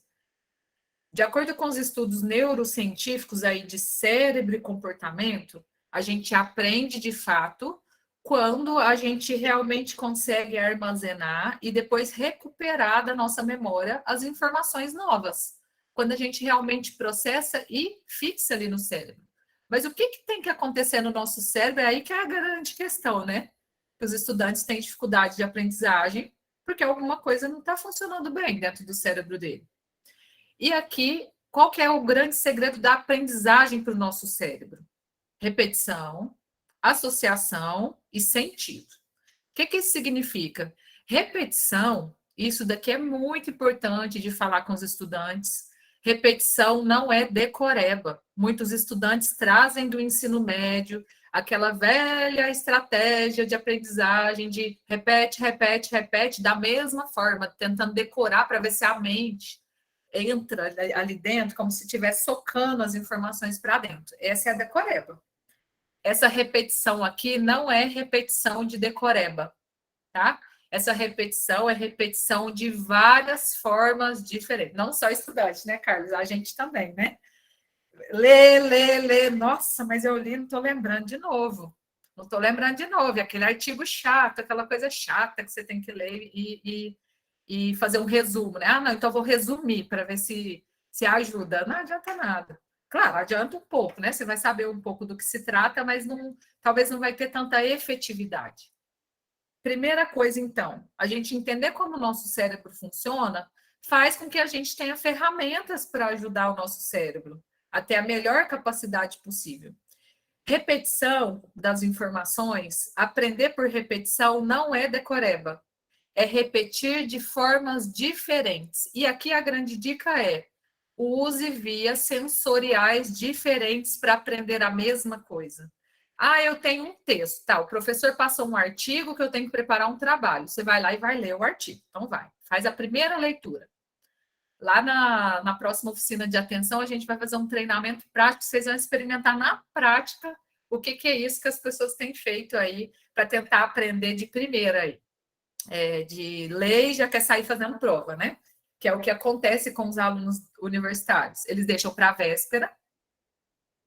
[SPEAKER 2] De acordo com os estudos neurocientíficos aí de cérebro e comportamento, a gente aprende de fato quando a gente realmente consegue armazenar e depois recuperar da nossa memória as informações novas. Quando a gente realmente processa e fixa ali no cérebro. Mas o que tem que acontecer no nosso cérebro é aí que é a grande questão, né? Os estudantes têm dificuldade de aprendizagem porque alguma coisa não está funcionando bem dentro do cérebro dele. E aqui, qual que é o grande segredo da aprendizagem para o nosso cérebro? Repetição, associação e sentido. O que isso significa? Repetição, isso daqui é muito importante de falar com os estudantes. Repetição não é decoreba. Muitos estudantes trazem do ensino médio aquela velha estratégia de aprendizagem de repete, repete, repete, da mesma forma, tentando decorar para ver se a mente entra ali dentro, como se estivesse socando as informações para dentro. Essa é a decoreba. Essa repetição aqui não é repetição de decoreba, tá? Essa repetição é repetição de várias formas diferentes. Não só estudante, né, Carlos? A gente também, né? Lê. Nossa, mas eu li, não estou lembrando de novo. Não estou lembrando de novo. Aquele artigo chato, aquela coisa chata que você tem que ler e fazer um resumo, né? Ah, não, então vou resumir para ver se ajuda. Não adianta nada. Claro, adianta um pouco, né? Você vai saber um pouco do que se trata, mas talvez não vai ter tanta efetividade. Primeira coisa, então, a gente entender como o nosso cérebro funciona faz com que a gente tenha ferramentas para ajudar o nosso cérebro a ter a melhor capacidade possível. Repetição das informações, aprender por repetição não é decoreba, é repetir de formas diferentes. E aqui a grande dica é: use vias sensoriais diferentes para aprender a mesma coisa. Ah, eu tenho um texto, tá? O professor passou um artigo que eu tenho que preparar um trabalho. Você vai lá e vai ler o artigo. Então vai, faz a primeira leitura. Lá na próxima oficina de atenção, a gente vai fazer um treinamento prático, vocês vão experimentar na prática o que é isso que as pessoas têm feito aí para tentar aprender de primeira aí. De ler e já quer sair fazendo prova, né? Que é o que acontece com os alunos universitários. Eles deixam para a véspera,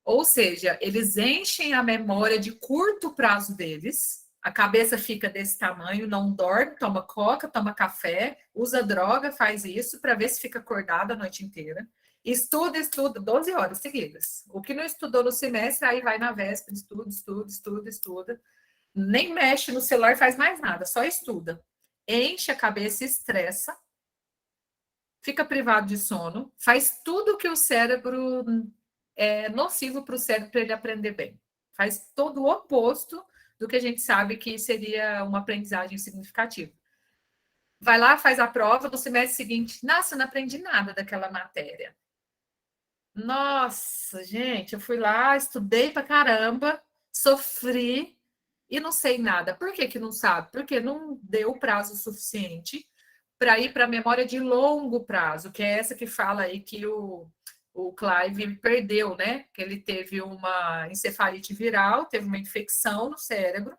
[SPEAKER 2] ou seja, eles enchem a memória de curto prazo deles, a cabeça fica desse tamanho, não dorme, toma coca, toma café, usa droga, faz isso para ver se fica acordado a noite inteira. Estuda 12 horas seguidas. O que não estudou no semestre, aí vai na véspera, estuda. Nem mexe no celular, faz mais nada, só estuda. Enche a cabeça, estressa, fica privado de sono, faz tudo que o cérebro é nocivo para o cérebro para ele aprender bem. Faz todo o oposto do que a gente sabe que seria uma aprendizagem significativa. Vai lá, faz a prova, no semestre seguinte, nossa, não aprendi nada daquela matéria. Nossa, gente, eu fui lá, estudei pra caramba, sofri e não sei nada. Por que não sabe? Porque não deu prazo suficiente para ir para a memória de longo prazo, que é essa que fala aí que o Clive perdeu, né? Que ele teve uma encefalite viral, teve uma infecção no cérebro,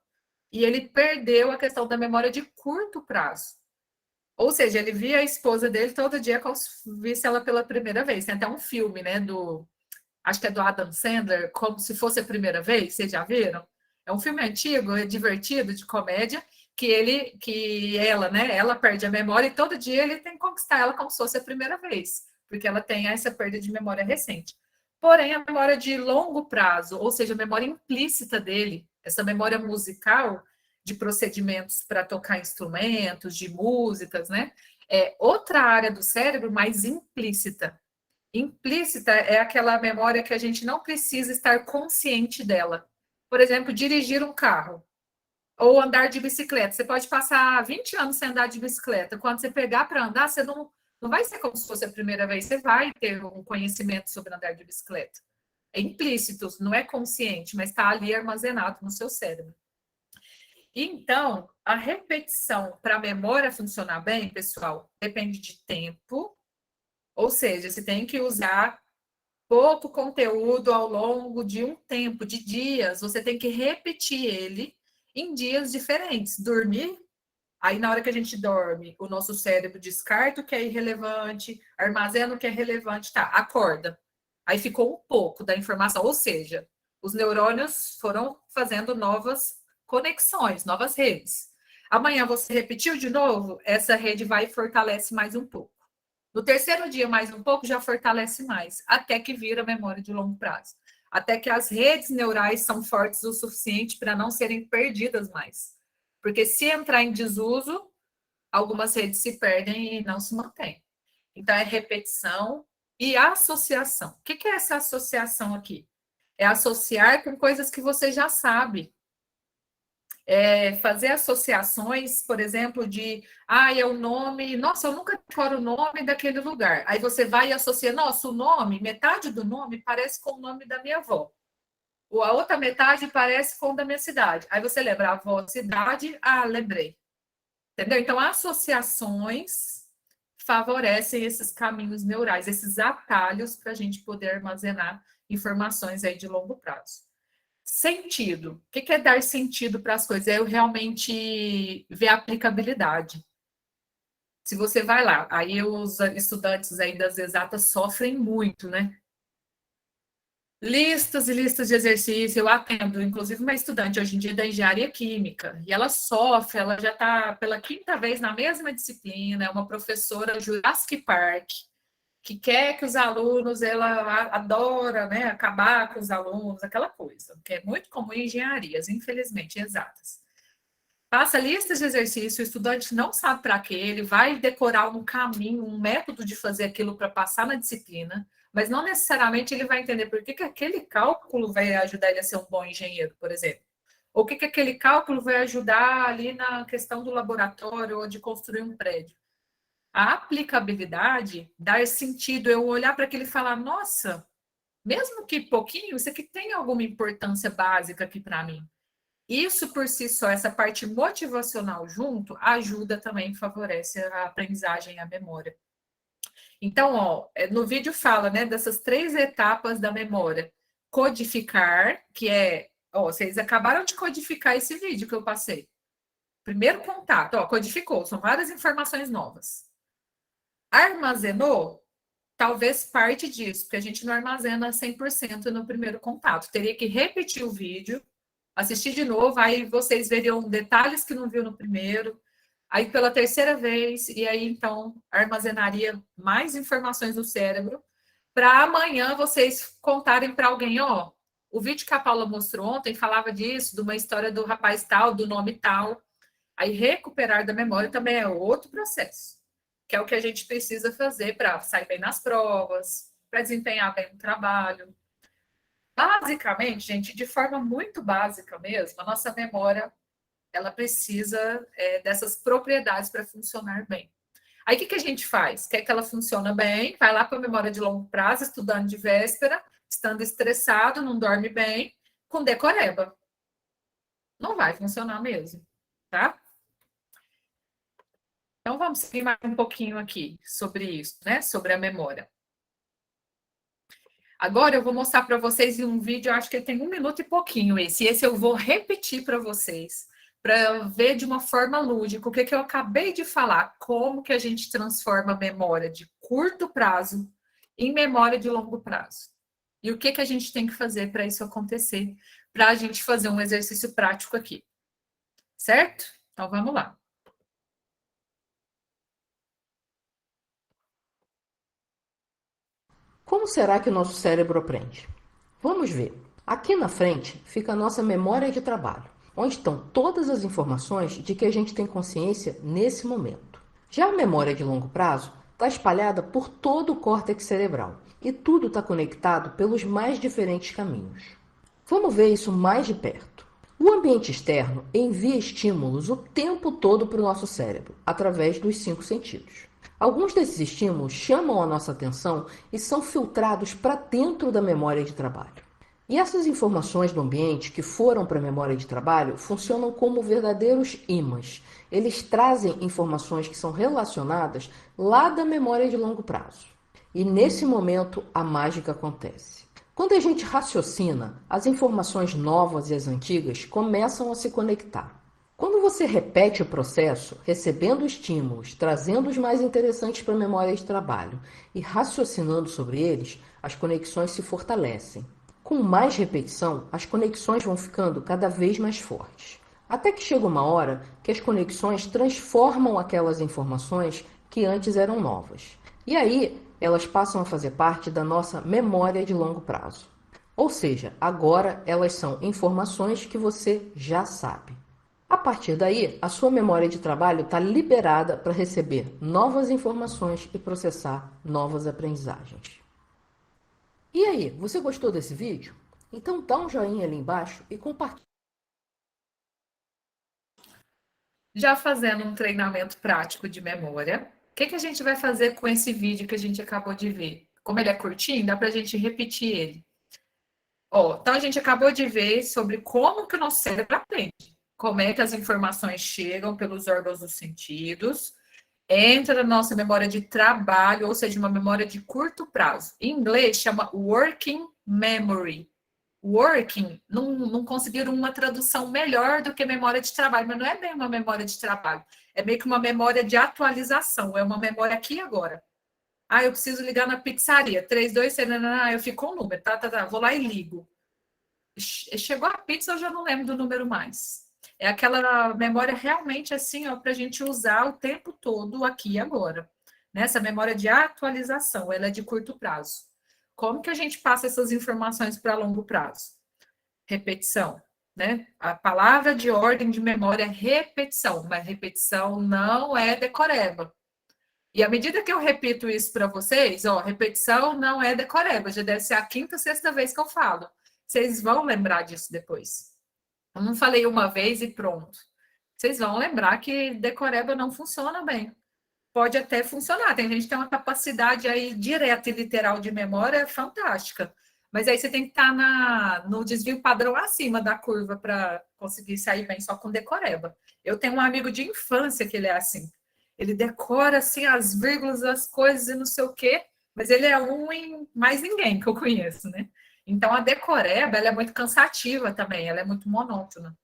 [SPEAKER 2] e ele perdeu a questão da memória de curto prazo. Ou seja, ele via a esposa dele todo dia como se visse ela pela primeira vez. Tem até um filme, né? Acho que é do Adam Sandler, como se fosse a primeira vez, vocês já viram? É um filme antigo, é divertido, de comédia, que ela, né? Ela perde a memória e todo dia ele tem que conquistar ela como se fosse a primeira vez, porque ela tem essa perda de memória recente. Porém, a memória de longo prazo, ou seja, a memória implícita dele, essa memória musical de procedimentos para tocar instrumentos, de músicas, né? É outra área do cérebro mais implícita. Implícita é aquela memória que a gente não precisa estar consciente dela. Por exemplo, dirigir um carro ou andar de bicicleta. Você pode passar 20 anos sem andar de bicicleta. Quando você pegar para andar, você não vai ser como se fosse a primeira vez. Você vai ter um conhecimento sobre andar de bicicleta. É implícito, não é consciente, mas está ali armazenado no seu cérebro. Então, a repetição para a memória funcionar bem, pessoal, depende de tempo, ou seja, você tem que usar pouco conteúdo ao longo de um tempo, de dias, você tem que repetir ele em dias diferentes. Dormir, aí na hora que a gente dorme, o nosso cérebro descarta o que é irrelevante, armazena o que é relevante, tá, acorda. Aí ficou um pouco da informação, ou seja, os neurônios foram fazendo novas conexões, novas redes. Amanhã você repetiu de novo, essa rede vai e fortalece mais um pouco. No terceiro dia, mais um pouco, já fortalece mais, até que vira memória de longo prazo. Até que as redes neurais são fortes o suficiente para não serem perdidas mais. Porque se entrar em desuso, algumas redes se perdem e não se mantêm. Então, é repetição e associação. O que é essa associação aqui? É associar com coisas que você já sabe. Fazer associações, por exemplo, é o nome, nossa, eu nunca decoro o nome daquele lugar. Aí você vai e associa, nossa, o nome, metade do nome parece com o nome da minha avó. Ou a outra metade parece com o da minha cidade. Aí você lembra, avó, cidade, lembrei. Entendeu? Então, associações favorecem esses caminhos neurais, esses atalhos para a gente poder armazenar informações aí de longo prazo. Sentido. O que é dar sentido para as coisas? É eu realmente ver a aplicabilidade. Se você vai lá, aí os estudantes aí das exatas sofrem muito, né? Listas e listas de exercício. Eu atendo, inclusive, uma estudante hoje em dia da engenharia química, e ela sofre, ela já está pela 5ª vez na mesma disciplina, é uma professora Jurassic Park, que quer que os alunos, ela adora, né, acabar com os alunos, aquela coisa, que é muito comum em engenharias, infelizmente, exatas. Passa listas de exercício, o estudante não sabe para quê, ele vai decorar um caminho, um método de fazer aquilo para passar na disciplina, mas não necessariamente ele vai entender por que aquele cálculo vai ajudar ele a ser um bom engenheiro, por exemplo. Ou o que aquele cálculo vai ajudar ali na questão do laboratório ou de construir um prédio. A aplicabilidade, dar sentido, eu olhar para aquilo e falar, nossa, mesmo que pouquinho, isso aqui tem alguma importância básica aqui para mim. Isso por si só, essa parte motivacional junto, ajuda também, favorece a aprendizagem e a memória. Então, no vídeo fala, né, dessas 3 etapas da memória. Codificar, que vocês acabaram de codificar esse vídeo que eu passei. Primeiro contato, codificou, são várias informações novas. Armazenou, talvez parte disso, porque a gente não armazena 100% no primeiro contato. Teria que repetir o vídeo, assistir de novo, aí vocês veriam detalhes que não viu no primeiro, aí pela 3ª vez, e aí então armazenaria mais informações no cérebro, para amanhã vocês contarem para alguém, o vídeo que a Paula mostrou ontem falava disso, de uma história do rapaz tal, do nome tal. Aí recuperar da memória também é outro processo, que é o que a gente precisa fazer para sair bem nas provas, para desempenhar bem no trabalho. Basicamente, gente, de forma muito básica mesmo, a nossa memória, ela precisa dessas propriedades para funcionar bem. Aí, o que a gente faz? Quer que ela funcione bem, vai lá para a memória de longo prazo, estudando de véspera, estando estressado, não dorme bem, com decoreba. Não vai funcionar mesmo, tá? Então, vamos seguir mais um pouquinho aqui sobre isso, né? Sobre a memória. Agora eu vou mostrar para vocês em um vídeo, eu acho que ele tem 1 minuto e pouquinho esse. Esse eu vou repetir para vocês, para ver de uma forma lúdica o que eu acabei de falar, como que a gente transforma a memória de curto prazo em memória de longo prazo. E o que a gente tem que fazer para isso acontecer, para a gente fazer um exercício prático aqui. Certo? Então, vamos lá.
[SPEAKER 4] Como será que o nosso cérebro aprende? Vamos ver. Aqui na frente fica a nossa memória de trabalho, onde estão todas as informações de que a gente tem consciência nesse momento. Já a memória de longo prazo está espalhada por todo o córtex cerebral e tudo está conectado pelos mais diferentes caminhos. Vamos ver isso mais de perto. O ambiente externo envia estímulos o tempo todo para o nosso cérebro, através dos 5 sentidos. Alguns desses estímulos chamam a nossa atenção e são filtrados para dentro da memória de trabalho. E essas informações do ambiente que foram para a memória de trabalho funcionam como verdadeiros ímãs. Eles trazem informações que são relacionadas lá da memória de longo prazo. E nesse momento a mágica acontece. Quando a gente raciocina, as informações novas e as antigas começam a se conectar. Quando você repete o processo, recebendo estímulos, trazendo os mais interessantes para a memória de trabalho e raciocinando sobre eles, as conexões se fortalecem. Com mais repetição, as conexões vão ficando cada vez mais fortes. Até que chega uma hora que as conexões transformam aquelas informações que antes eram novas. E aí, elas passam a fazer parte da nossa memória de longo prazo. Ou seja, agora elas são informações que você já sabe. A partir daí, a sua memória de trabalho está liberada para receber novas informações e processar novas aprendizagens. E aí, você gostou desse vídeo? Então dá um joinha ali embaixo e compartilha.
[SPEAKER 2] Já fazendo um treinamento prático de memória, o que a gente vai fazer com esse vídeo que a gente acabou de ver? Como ele é curtinho, dá para a gente repetir ele. Então a gente acabou de ver sobre como que o nosso cérebro aprende, como é que as informações chegam pelos órgãos dos sentidos, entra na nossa memória de trabalho, ou seja, uma memória de curto prazo. Em inglês chama working memory. Working, não conseguiram uma tradução melhor do que memória de trabalho, mas não é bem uma memória de trabalho, é meio que uma memória de atualização, é uma memória aqui e agora. Eu preciso ligar na pizzaria, 32, eu fico com o número, vou lá e ligo. Chegou a pizza, eu já não lembro do número mais. É aquela memória realmente assim, para a gente usar o tempo todo aqui e agora. Essa memória de atualização, ela é de curto prazo. Como que a gente passa essas informações para longo prazo? Repetição, né? A palavra de ordem de memória é repetição, mas repetição não é decoreba. E à medida que eu repito isso para vocês, repetição não é decoreba, já deve ser a quinta, sexta vez que eu falo. Vocês vão lembrar disso depois. Eu não falei uma vez e pronto. Vocês vão lembrar que decoreba não funciona bem. Pode até funcionar. Tem gente que tem uma capacidade aí direta e literal de memória fantástica. Mas aí você tem que estar no desvio padrão acima da curva para conseguir sair bem só com decoreba. Eu tenho um amigo de infância que ele é assim. Ele decora assim as vírgulas, as coisas e não sei o quê, mas ele é um em mais ninguém que eu conheço, né? Então a decoreba, ela é muito cansativa também, ela é muito monótona.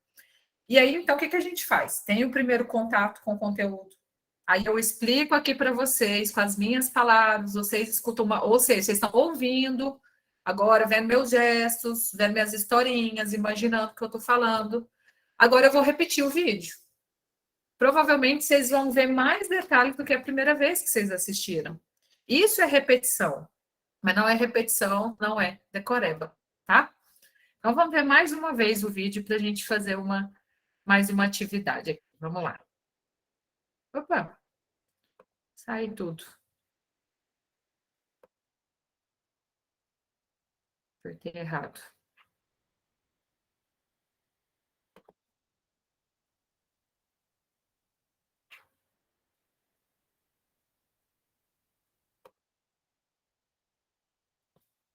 [SPEAKER 2] E aí, então, o que a gente faz? Tem o primeiro contato com o conteúdo. Aí eu explico aqui para vocês com as minhas palavras, vocês escutam ou seja, vocês estão ouvindo, agora vendo meus gestos, vendo minhas historinhas, imaginando o que eu estou falando. Agora eu vou repetir o vídeo. Provavelmente vocês vão ver mais detalhes do que a primeira vez que vocês assistiram. Isso é repetição, mas não é repetição, não é decoreba, tá? Então vamos ver mais uma vez o vídeo para a gente fazer mais uma atividade aqui. Vamos lá. Opa, sai tudo. Apertei errado.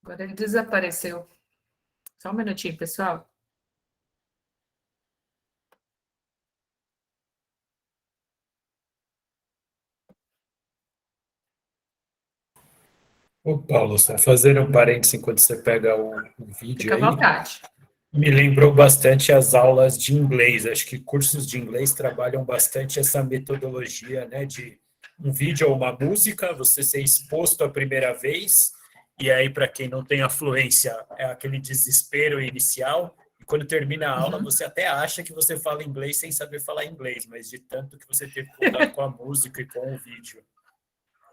[SPEAKER 2] Agora ele desapareceu. Só um minutinho, pessoal.
[SPEAKER 1] Ô, Paulo, só fazer um parênteses enquanto você pega o vídeo
[SPEAKER 2] Fica à
[SPEAKER 1] aí.
[SPEAKER 2] vontade.
[SPEAKER 1] Me lembrou bastante as aulas de inglês. Acho que cursos de inglês trabalham bastante essa metodologia, né, de um vídeo ou uma música, você ser exposto a primeira vez, e aí, para quem não tem a fluência, é aquele desespero inicial, e quando termina a aula, você até acha que você fala inglês sem saber falar inglês, mas de tanto que você teve contato com a música e com o vídeo.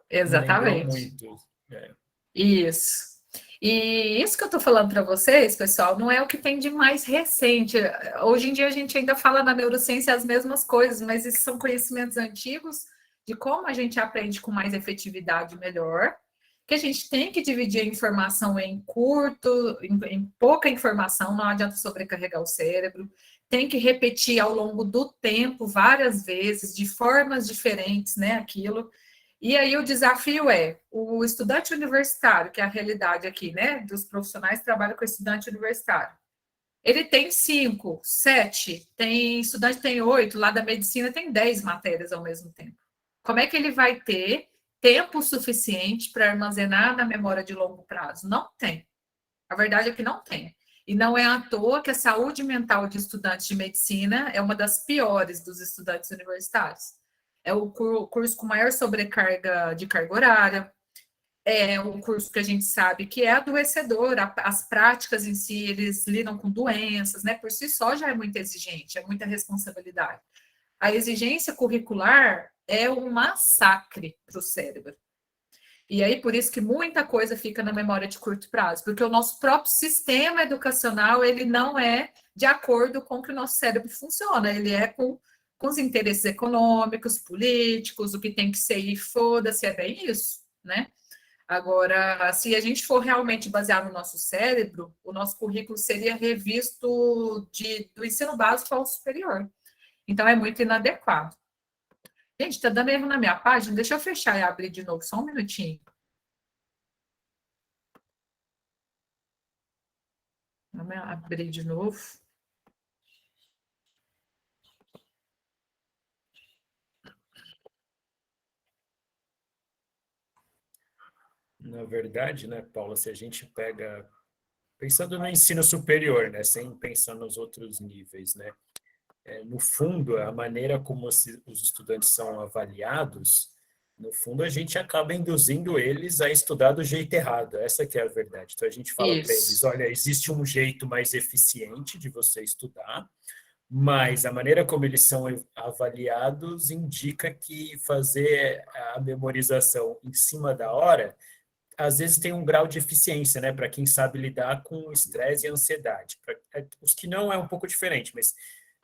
[SPEAKER 2] Exatamente.
[SPEAKER 1] Me lembrou muito.
[SPEAKER 2] Isso. E isso que eu estou falando para vocês, pessoal, não é o que tem de mais recente. Hoje em dia a gente ainda fala na neurociência as mesmas coisas, mas esses são conhecimentos antigos de como a gente aprende com mais efetividade melhor, que a gente tem que dividir a informação em pouca informação, não adianta sobrecarregar o cérebro, tem que repetir ao longo do tempo, várias vezes, de formas diferentes, né, aquilo. E aí o desafio é, o estudante universitário, que é a realidade aqui, né, dos profissionais que trabalham com estudante universitário, ele tem 5, 7, tem estudante tem 8, lá da medicina tem 10 matérias ao mesmo tempo. Como é que ele vai ter tempo suficiente para armazenar na memória de longo prazo? Não tem. A verdade é que não tem. E não é à toa que a saúde mental de estudantes de medicina é uma das piores dos estudantes universitários. É o curso com maior sobrecarga de carga horária, é um curso que a gente sabe que é adoecedor, as práticas em si, eles lidam com doenças, né? Por si só já é muito exigente, é muita responsabilidade. A exigência curricular é um massacre para o cérebro. E aí, por isso que muita coisa fica na memória de curto prazo, porque o nosso próprio sistema educacional, ele não é de acordo com o que o nosso cérebro funciona, ele é com os interesses econômicos, políticos, o que tem que ser e foda-se, é bem isso, né? Agora, se a gente for realmente basear no nosso cérebro, o nosso currículo seria revisto do ensino básico ao superior. Então, é muito inadequado. Gente, tá dando erro na minha página? Deixa eu fechar e abrir de novo, só um minutinho. Vamos abrir de novo.
[SPEAKER 1] Na verdade, né, Paula, se a gente pega, pensando no ensino superior, né, sem pensar nos outros níveis, né, no fundo, a maneira como os estudantes são avaliados, no fundo, a gente acaba induzindo eles a estudar do jeito errado, essa que é a verdade. Então, a gente fala para eles,
[SPEAKER 2] Isso.
[SPEAKER 1] olha, existe um jeito mais eficiente de você estudar, mas a maneira como eles são avaliados indica que fazer a memorização em cima da hora às vezes tem um grau de eficiência, né, para quem sabe lidar com estresse e ansiedade. Os que não é um pouco diferente, mas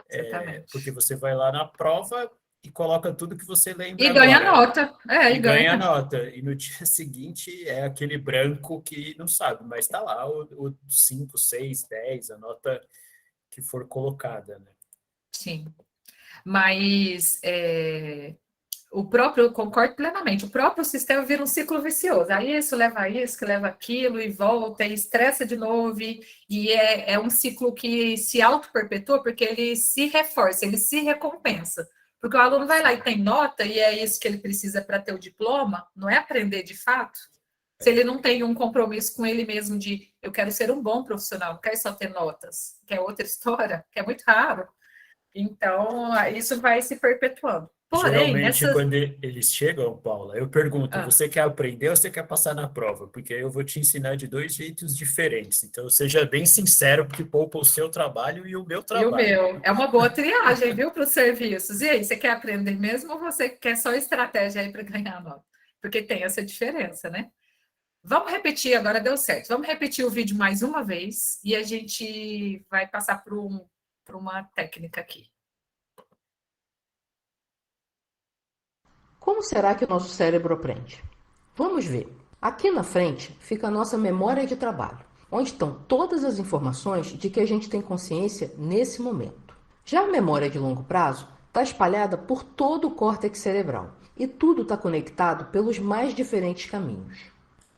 [SPEAKER 1] porque
[SPEAKER 2] Exatamente.
[SPEAKER 1] você vai lá na prova e coloca tudo que você lembra
[SPEAKER 2] E ganha
[SPEAKER 1] agora
[SPEAKER 2] nota. E
[SPEAKER 1] e ganha a
[SPEAKER 2] ganha.
[SPEAKER 1] nota. E no dia seguinte é aquele branco que não sabe, mas está lá o 5, 6, 10, a nota que for colocada, né?
[SPEAKER 2] Sim. Mas o próprio, concordo plenamente, o próprio sistema vira um ciclo vicioso. Aí isso leva a isso, que leva aquilo, e volta, e estressa de novo, e é um ciclo que se auto-perpetua, porque ele se reforça, ele se recompensa. Porque o aluno vai lá e tem nota, e é isso que ele precisa para ter o diploma, não é aprender de fato. Se ele não tem um compromisso com ele mesmo de eu quero ser um bom profissional, não quero só ter notas, que é outra história, que é muito raro. Então, isso vai se perpetuando. Porém,
[SPEAKER 1] Geralmente,
[SPEAKER 2] nessas.
[SPEAKER 1] quando eles chegam, Paula, eu pergunto,
[SPEAKER 2] Ah,
[SPEAKER 1] você quer aprender ou você quer passar na prova? Porque eu vou te ensinar de dois jeitos diferentes. Então, seja bem sincero, porque poupa o seu trabalho e o meu
[SPEAKER 2] e o
[SPEAKER 1] trabalho.
[SPEAKER 2] meu? É uma boa triagem, viu, para os serviços. E aí, você quer aprender mesmo ou você quer só estratégia aí para ganhar nota? Porque tem essa diferença, né? Vamos repetir, agora deu certo. Vamos repetir o vídeo mais uma vez e a gente vai passar por uma técnica aqui.
[SPEAKER 4] Como será que o nosso cérebro aprende? Vamos ver. Aqui na frente fica a nossa memória de trabalho, onde estão todas as informações de que a gente tem consciência nesse momento. Já a memória de longo prazo está espalhada por todo o córtex cerebral e tudo está conectado pelos mais diferentes caminhos.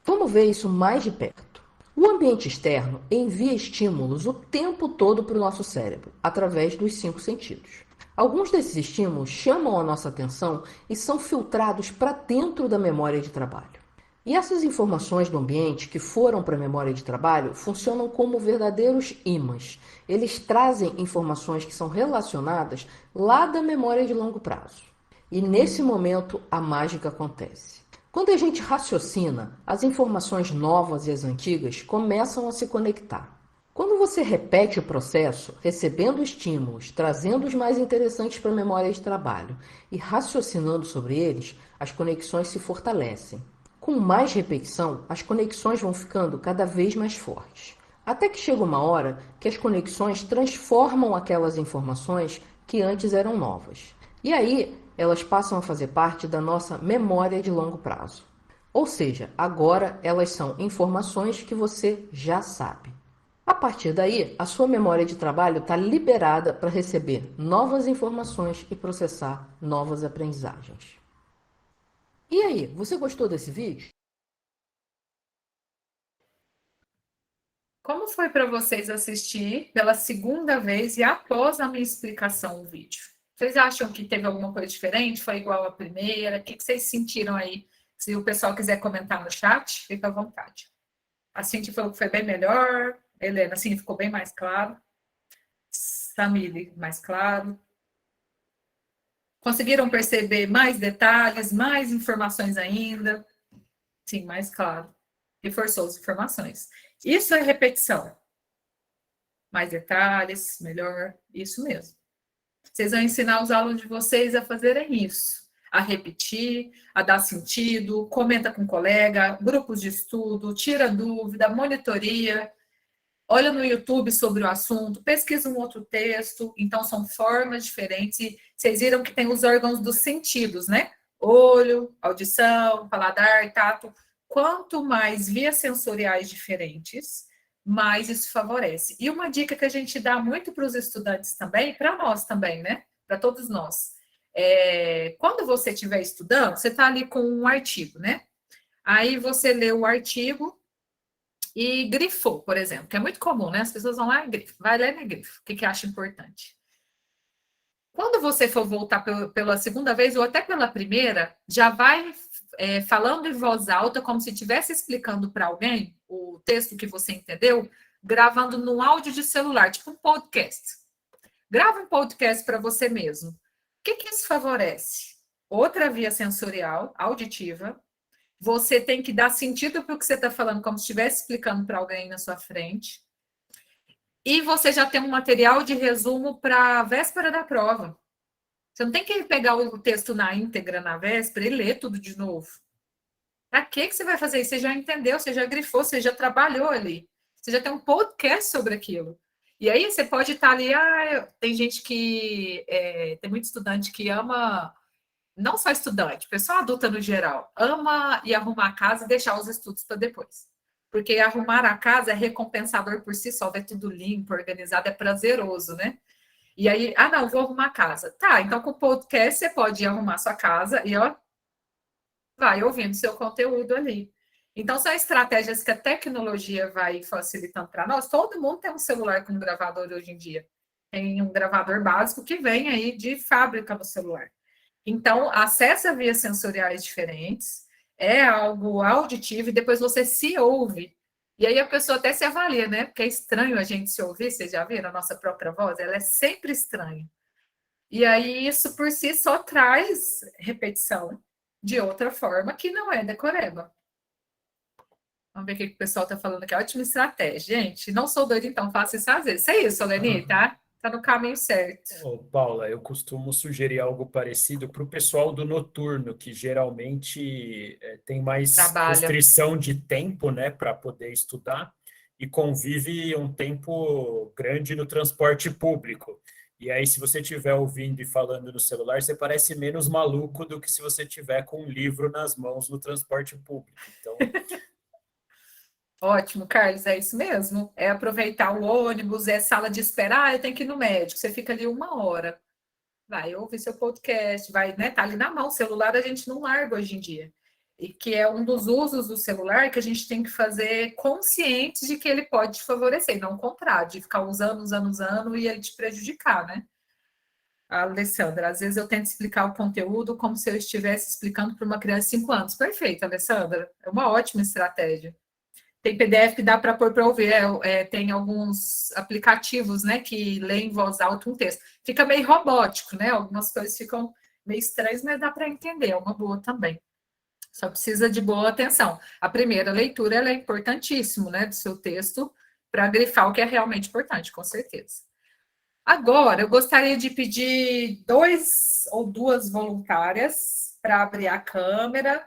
[SPEAKER 4] Vamos ver isso mais de perto. O ambiente externo envia estímulos o tempo todo para o nosso cérebro, através dos 5 sentidos. Alguns desses estímulos chamam a nossa atenção e são filtrados para dentro da memória de trabalho. E essas informações do ambiente que foram para a memória de trabalho funcionam como verdadeiros ímãs. Eles trazem informações que são relacionadas lá da memória de longo prazo. E nesse momento a mágica acontece. Quando a gente raciocina, as informações novas e as antigas começam a se conectar. Quando você repete o processo, recebendo estímulos, trazendo os mais interessantes para a memória de trabalho e raciocinando sobre eles, as conexões se fortalecem. Com mais repetição, as conexões vão ficando cada vez mais fortes. Até que chega uma hora que as conexões transformam aquelas informações que antes eram novas. E aí, elas passam a fazer parte da nossa memória de longo prazo. Ou seja, agora elas são informações que você já sabe. A partir daí, a sua memória de trabalho está liberada para receber novas informações e processar novas aprendizagens. E aí, você gostou desse vídeo?
[SPEAKER 2] Como foi para vocês assistir pela segunda vez e após a minha explicação o vídeo? Vocês acham que teve alguma coisa diferente? Foi igual à primeira? O que vocês sentiram aí? Se o pessoal quiser comentar no chat, fica à vontade. A Cintia falou que foi bem melhor. Helena, assim, ficou bem mais claro. Samile, mais claro. Conseguiram perceber mais detalhes, mais informações ainda? Sim, mais claro. Reforçou as informações. Isso é repetição. Mais detalhes, melhor, isso mesmo. Vocês vão ensinar os alunos de vocês a fazerem isso, a repetir, a dar sentido, comenta com o colega, grupos de estudo, tira dúvida, monitoria, olha no YouTube sobre o assunto, pesquisa um outro texto. Então, são formas diferentes. E vocês viram que tem os órgãos dos sentidos, né? Olho, audição, paladar, tato. Quanto mais vias sensoriais diferentes, mais isso favorece. E uma dica que a gente dá muito para os estudantes também, para nós também, né? Para todos nós. Quando você estiver estudando, você está ali com um artigo, né? Aí você lê o artigo e grifou, por exemplo, que é muito comum, né? As pessoas vão lá e grifam. Vai ler e grifa. O que acha importante? Quando você for voltar pela segunda vez ou até pela primeira, já vai falando em voz alta, como se estivesse explicando para alguém o texto que você entendeu, gravando num áudio de celular, tipo um podcast. Grava um podcast para você mesmo. O que isso favorece? Outra via sensorial, auditiva. Você tem que dar sentido para o que você está falando, como se estivesse explicando para alguém na sua frente. E você já tem um material de resumo para a véspera da prova. Você não tem que pegar o texto na íntegra na véspera e ler tudo de novo. Para que você vai fazer isso? Você já entendeu, você já grifou, você já trabalhou ali. Você já tem um podcast sobre aquilo. E aí você pode estar ali... tem gente que... tem muito estudante que ama... Não só estudante, pessoa adulta no geral, ama ir arrumar a casa e deixar os estudos para depois. Porque arrumar a casa é recompensador por si só, ver tudo limpo, organizado, é prazeroso, né? E aí, não, vou arrumar a casa. Tá, então com o podcast você pode ir arrumar sua casa e, vai ouvindo seu conteúdo ali. Então, são estratégias que a tecnologia vai facilitando para nós. Todo mundo tem um celular com um gravador hoje em dia. Tem um gravador básico que vem aí de fábrica no celular. Então, acessa vias sensoriais diferentes, é algo auditivo e depois você se ouve. E aí a pessoa até se avalia, né? Porque é estranho a gente se ouvir, vocês já viram a nossa própria voz? Ela é sempre estranha. E aí isso por si só traz repetição de outra forma que não é decoreba. Vamos ver o que o pessoal está falando aqui. Ótima estratégia, gente. Não sou doida, então faça isso às vezes. É isso, Leni, tá? Está no caminho certo.
[SPEAKER 1] Paula, eu costumo sugerir algo parecido para o pessoal do noturno, que geralmente tem mais restrição de tempo, né, para poder estudar e convive um tempo grande no transporte público. E aí, se você estiver ouvindo e falando no celular, você parece menos maluco do que se você estiver com um livro nas mãos no transporte público. Então...
[SPEAKER 2] Ótimo, Carlos, é isso mesmo. É aproveitar o ônibus, é sala de espera. Eu tenho que ir no médico. Você fica ali 1 hora. Vai ouvir seu podcast, vai, né? Tá ali na mão. O celular a gente não larga hoje em dia. E que é um dos usos do celular que a gente tem que fazer consciente de que ele pode te favorecer, não o contrário, de ficar usando e ele te prejudicar, né? Alessandra, às vezes eu tento explicar o conteúdo como se eu estivesse explicando para uma criança de 5 anos. Perfeito, Alessandra. É uma ótima estratégia. Tem PDF que dá para pôr para ouvir. Tem alguns aplicativos, né, que leem em voz alta um texto. Fica meio robótico, né? Algumas coisas ficam meio estranhas, mas dá para entender. É uma boa também. Só precisa de boa atenção. A primeira leitura ela é importantíssimo, né, do seu texto, para grifar o que é realmente importante, com certeza. Agora, eu gostaria de pedir 2 ou 2 voluntárias para abrir a câmera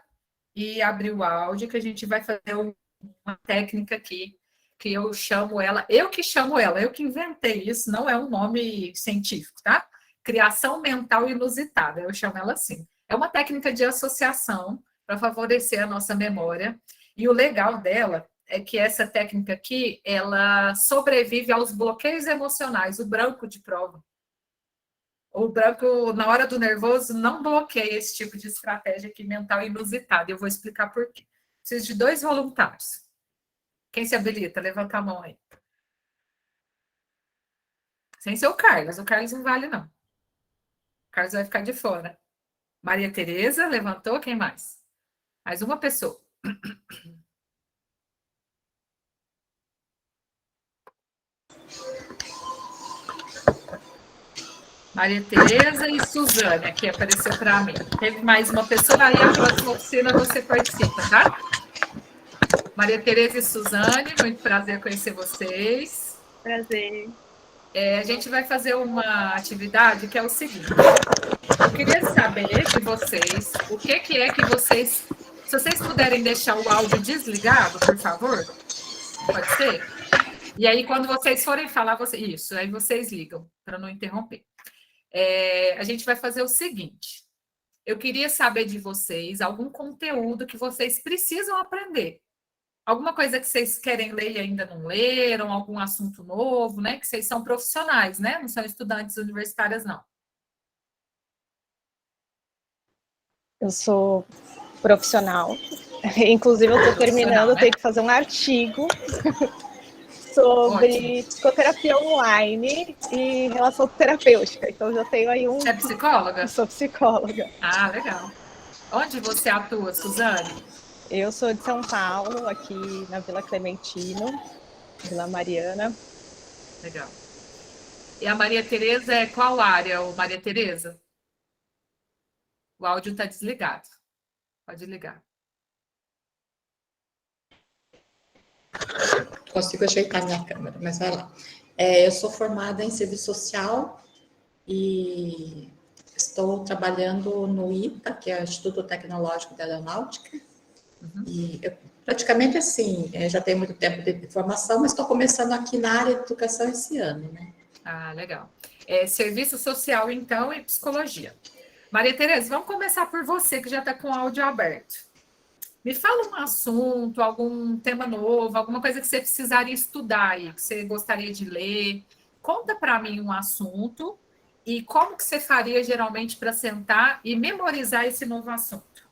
[SPEAKER 2] e abrir o áudio, que a gente vai fazer uma técnica aqui, que eu que inventei isso, não é um nome científico, tá? Criação mental inusitada, eu chamo ela assim. É uma técnica de associação para favorecer a nossa memória, e o legal dela é que essa técnica aqui, ela sobrevive aos bloqueios emocionais, o branco de prova. O branco, na hora do nervoso, não bloqueia esse tipo de estratégia aqui mental inusitada. Eu vou explicar por quê. Preciso de 2 voluntários. Quem se habilita? Levanta a mão aí. Sem ser o Carlos. O Carlos não vale, não. O Carlos vai ficar de fora. Maria Tereza, levantou. Quem mais? Mais uma pessoa. Maria Tereza e Suzane, aqui apareceu para mim. Teve mais uma pessoa, aí a próxima oficina você participa, tá? Maria Tereza e Suzane, muito prazer conhecer vocês.
[SPEAKER 5] Prazer.
[SPEAKER 2] A gente vai fazer uma atividade que é o seguinte. Eu queria saber de vocês o que é que vocês... Se vocês puderem deixar o áudio desligado, por favor, pode ser? E aí, quando vocês forem falar, isso, aí vocês ligam, para não interromper. A gente vai fazer o seguinte. Eu queria saber de vocês algum conteúdo que vocês precisam aprender. Alguma coisa que vocês querem ler e ainda não leram, algum assunto novo, né? Que vocês são profissionais, né? Não são estudantes universitárias, não.
[SPEAKER 5] Eu sou profissional. Inclusive, eu estou terminando, eu tenho que fazer um artigo sobre psicoterapia online e relação terapêutica. Então, já tenho aí um...
[SPEAKER 2] Você é psicóloga?
[SPEAKER 5] Eu sou psicóloga.
[SPEAKER 2] Ah, legal. Onde você atua, Suzane?
[SPEAKER 5] Eu sou de São Paulo, aqui na Vila Clementino, Vila Mariana.
[SPEAKER 2] Legal. E a Maria Tereza é qual área, Maria Tereza? O áudio está desligado. Pode ligar.
[SPEAKER 6] Consigo ajeitar minha câmera, mas vai lá. Eu sou formada em serviço social e estou trabalhando no ITA, que é o Instituto Tecnológico da Aeronáutica. E eu, praticamente assim, já tenho muito tempo de formação, mas estou começando aqui na área de educação esse ano, né?
[SPEAKER 2] Ah, legal. Serviço social, então, e psicologia. Maria Tereza, vamos começar por você, que já está com o áudio aberto. Me fala um assunto, algum tema novo, alguma coisa que você precisaria estudar aí, que você gostaria de ler. Conta para mim um assunto e como que você faria, geralmente, para sentar e memorizar esse novo assunto.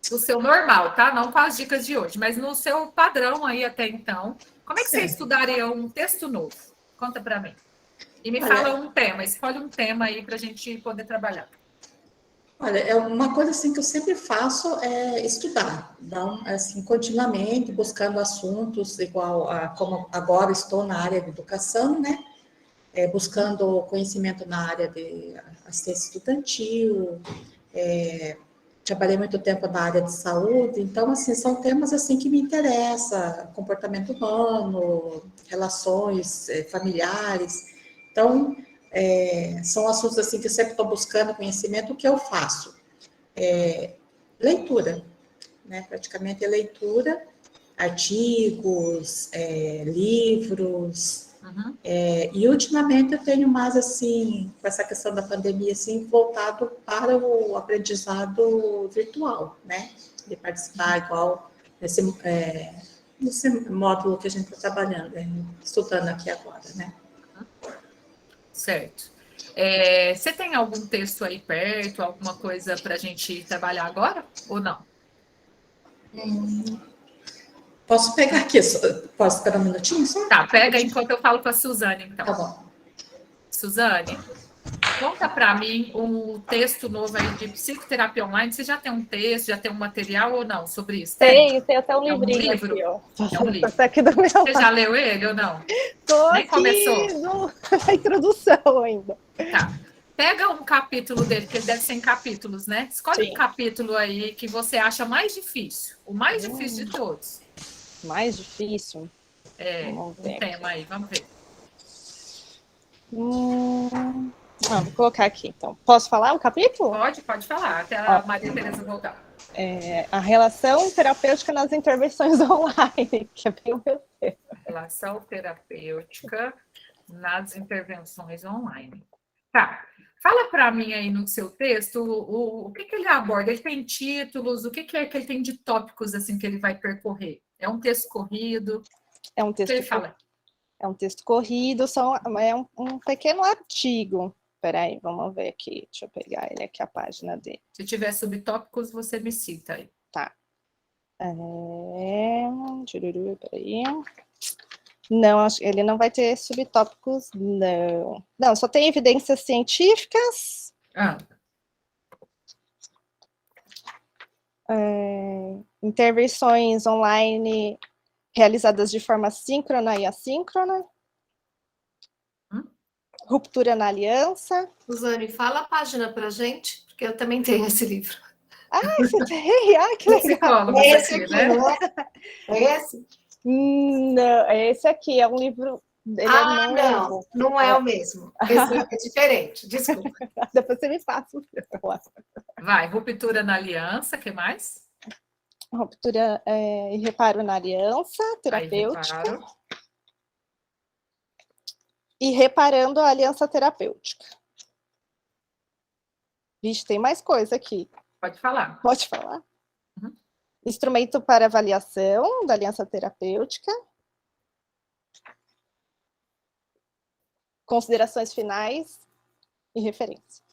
[SPEAKER 2] Do seu normal, tá? Não com as dicas de hoje, mas no seu padrão aí até então. Como é que você estudaria um texto novo? Conta para mim. E me fala um tema, escolhe um tema aí para a gente poder trabalhar.
[SPEAKER 6] Olha, é uma coisa assim que eu sempre faço é estudar, assim, continuamente, buscando assuntos igual a como agora estou na área de educação, né? Buscando conhecimento na área de assistência estudantil, trabalhei muito tempo na área de saúde, então, assim, são temas, assim, que me interessam, comportamento humano, relações familiares, então, são assuntos, assim, que eu sempre estou buscando conhecimento. O que eu faço? Leitura, né, praticamente leitura, artigos, livros, e ultimamente eu tenho mais, assim, com essa questão da pandemia, assim, voltado para o aprendizado virtual, né, de participar igual nesse módulo que a gente está trabalhando, estudando aqui agora, né.
[SPEAKER 2] Certo. Você tem algum texto aí perto, alguma coisa para a gente trabalhar agora, ou não?
[SPEAKER 6] Posso pegar aqui? Posso esperar um minutinho só?
[SPEAKER 2] Tá, pega enquanto eu falo com a Suzane, então.
[SPEAKER 6] Tá bom.
[SPEAKER 2] Suzane, conta para mim um texto novo aí de psicoterapia online. Você já tem um texto, já tem um material ou não sobre isso?
[SPEAKER 5] Tem até um livrinho
[SPEAKER 2] livro?
[SPEAKER 5] aqui, ó.
[SPEAKER 2] É um livro.
[SPEAKER 5] Tá aqui do meu
[SPEAKER 2] Você já leu ele ou não?
[SPEAKER 5] Tô
[SPEAKER 2] Nem
[SPEAKER 5] aqui
[SPEAKER 2] começou?
[SPEAKER 5] na introdução ainda.
[SPEAKER 2] Tá. Pega um capítulo dele, que ele deve ser em capítulos, né? Escolhe
[SPEAKER 5] Sim.
[SPEAKER 2] um capítulo aí que você acha mais difícil. O mais difícil de todos.
[SPEAKER 5] Mais difícil?
[SPEAKER 2] Um tema aí, vamos ver.
[SPEAKER 5] Vou colocar aqui, então. Posso falar o capítulo?
[SPEAKER 2] Pode falar, até a Maria Tereza voltar.
[SPEAKER 5] A relação terapêutica nas intervenções online, que é bem o meu tema.
[SPEAKER 2] Relação terapêutica nas intervenções online. Tá. Fala para mim aí no seu texto o que ele aborda. Ele tem títulos, o que é que ele tem de tópicos assim que ele vai percorrer? É um texto corrido?
[SPEAKER 5] É um texto
[SPEAKER 2] O que ele fala?
[SPEAKER 5] É um texto corrido, é um pequeno artigo. Peraí, vamos ver aqui. Deixa eu pegar ele aqui, a página dele.
[SPEAKER 2] Se tiver subtópicos, você me cita aí.
[SPEAKER 5] Tá. Peraí. Não, ele não vai ter subtópicos, não. Não, só tem evidências científicas. Intervenções online realizadas de forma síncrona e assíncrona. Ruptura na aliança.
[SPEAKER 7] Suzane, fala a página para a gente, porque eu também tenho esse livro.
[SPEAKER 5] você tem? Ai, que legal.
[SPEAKER 2] Psicólogo,
[SPEAKER 6] Esse
[SPEAKER 2] aqui,
[SPEAKER 6] aqui,
[SPEAKER 2] né?
[SPEAKER 6] não é? É esse?
[SPEAKER 5] Não, esse aqui é um livro. Ele é novo.
[SPEAKER 6] Não é o mesmo. Esse é diferente, desculpa.
[SPEAKER 5] Depois você me passa.
[SPEAKER 2] Vai, ruptura na aliança, que mais?
[SPEAKER 5] Ruptura e reparo na aliança
[SPEAKER 2] Aí,
[SPEAKER 5] terapêutica.
[SPEAKER 2] reparo.
[SPEAKER 5] E reparando a aliança terapêutica. Vixe, tem mais coisa aqui.
[SPEAKER 2] Pode falar.
[SPEAKER 5] Pode falar?
[SPEAKER 2] Uhum.
[SPEAKER 5] Instrumento para avaliação da aliança terapêutica. Considerações finais e referência.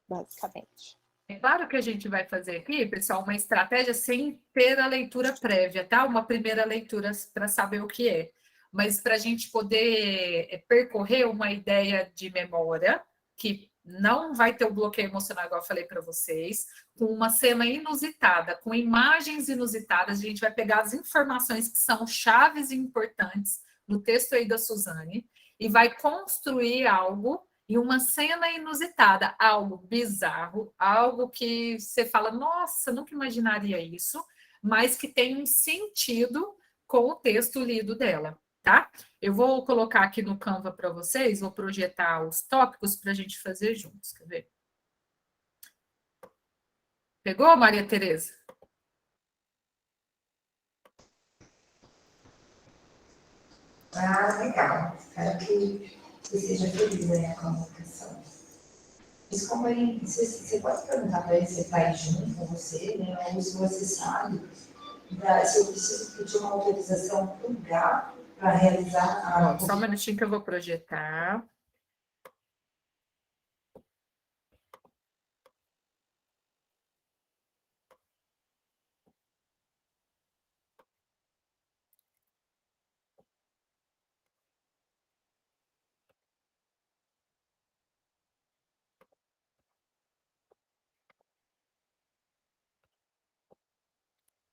[SPEAKER 5] Basicamente.
[SPEAKER 2] É claro que a gente vai fazer aqui, pessoal, uma estratégia sem ter a leitura prévia, tá? Uma primeira leitura para saber o que é. Mas para a gente poder percorrer uma ideia de memória, que não vai ter o bloqueio emocional, igual eu falei para vocês, com uma cena inusitada, com imagens inusitadas, a gente vai pegar as informações que são chaves e importantes no texto aí da Suzane e vai construir algo em uma cena inusitada, algo bizarro, algo que você fala, nossa, nunca imaginaria isso, mas que tem um sentido com o texto lido dela, tá? Eu vou colocar aqui no Canva para vocês, vou projetar os tópicos para a gente fazer juntos, quer ver? Pegou, Maria Tereza?
[SPEAKER 7] Ah, legal. Espero que você seja feliz aí com a votação. Mas como ele, você pode perguntar para ele se ele está aí junto com você, né? Ou se você sabe, se eu preciso pedir uma autorização para o GAP para realizar a...
[SPEAKER 2] Só um minutinho que eu vou projetar.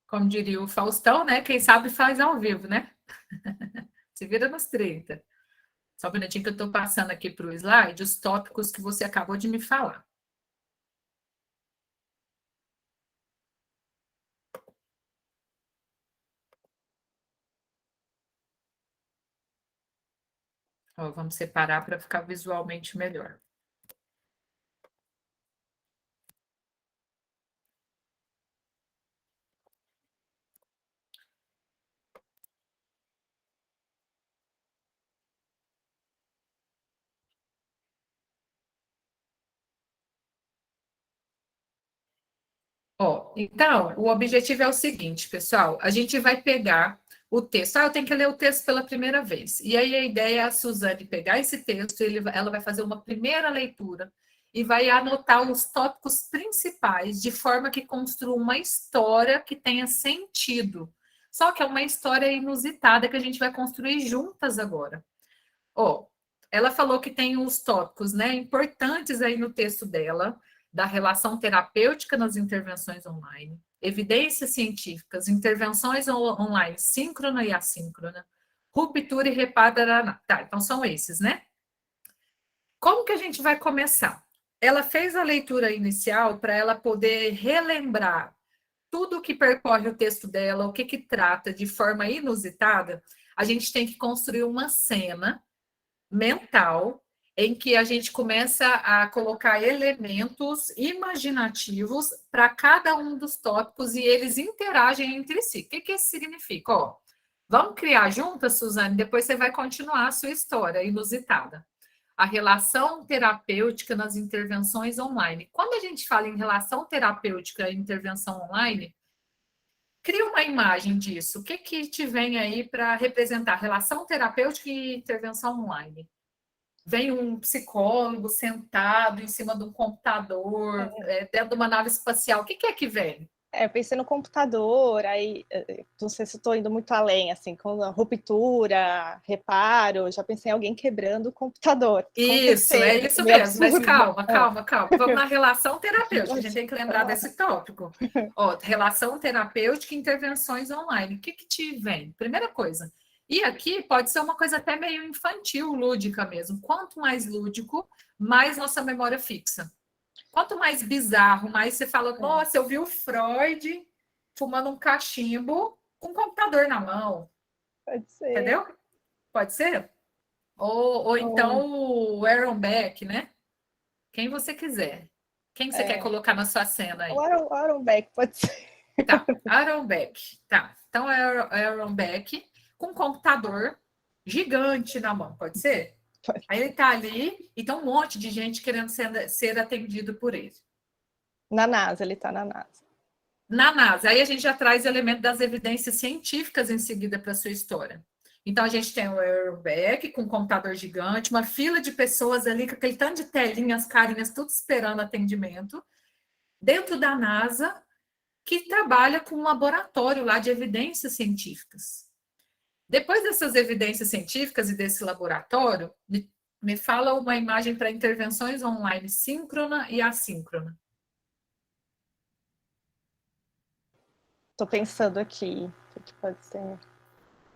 [SPEAKER 2] Como diria o Faustão, né? Quem sabe faz ao vivo, né? Se vira nos 30. Só um minutinho que eu estou passando aqui para o slide os tópicos que você acabou de me falar. Ó, vamos separar para ficar visualmente melhor. Ó, então, o objetivo é o seguinte, pessoal, a gente vai pegar o texto. Eu tenho que ler o texto pela primeira vez. E aí a ideia é a Suzane pegar esse texto, ela vai fazer uma primeira leitura e vai anotar os tópicos principais, de forma que construa uma história que tenha sentido. Só que é uma história inusitada que a gente vai construir juntas agora. Ó, ela falou que tem os tópicos, né, importantes aí no texto dela, da relação terapêutica nas intervenções online, evidências científicas, intervenções online síncrona e assíncrona, ruptura e reparo. Tá, então são esses, né? Como que a gente vai começar? Ela fez a leitura inicial para ela poder relembrar tudo que percorre o texto dela, o que trata de forma inusitada. A gente tem que construir uma cena mental em que a gente começa a colocar elementos imaginativos para cada um dos tópicos e eles interagem entre si. O que isso significa? Ó, vamos criar juntas, Suzane, depois você vai continuar a sua história inusitada. A relação terapêutica nas intervenções online. Quando a gente fala em relação terapêutica e intervenção online, cria uma imagem disso. O que te vem aí para representar relação terapêutica e intervenção online? Vem um psicólogo sentado em cima de um computador, dentro de uma nave espacial. O que é que vem?
[SPEAKER 5] Eu pensei no computador, aí não sei se estou indo muito além, assim, com a ruptura, reparo, já pensei em alguém quebrando o computador.
[SPEAKER 2] Isso, é isso mesmo, mas calma. Vamos na relação terapêutica, a gente tem que lembrar desse tópico. Ó, relação terapêutica e intervenções online. O que te vem? Primeira coisa. E aqui pode ser uma coisa até meio infantil, lúdica mesmo. Quanto mais lúdico, mais nossa memória fixa. Quanto mais bizarro, mais você fala, nossa, eu vi o Freud fumando um cachimbo com um computador na mão.
[SPEAKER 5] Pode ser.
[SPEAKER 2] Entendeu? Pode ser? Ou então o Aaron Beck, né? Quem você quiser. Quem você quer colocar na sua cena aí?
[SPEAKER 5] O Aaron Beck, pode ser.
[SPEAKER 2] Tá, Aaron Beck. Tá. Então, Aaron Beck com um computador gigante na mão, pode ser?
[SPEAKER 5] Pode.
[SPEAKER 2] Aí ele tá ali e tem um monte de gente querendo ser atendido por ele.
[SPEAKER 5] Na NASA, ele tá na NASA.
[SPEAKER 2] Na NASA. Aí a gente já traz elemento das evidências científicas em seguida para a sua história. Então, a gente tem o Aaron Beck com um computador gigante, uma fila de pessoas ali com aquele tanto de telinhas, carinhas, tudo esperando atendimento, dentro da NASA, que trabalha com um laboratório lá de evidências científicas. Depois dessas evidências científicas e desse laboratório, me fala uma imagem para intervenções online síncrona e assíncrona.
[SPEAKER 5] Estou pensando aqui, o que pode ser?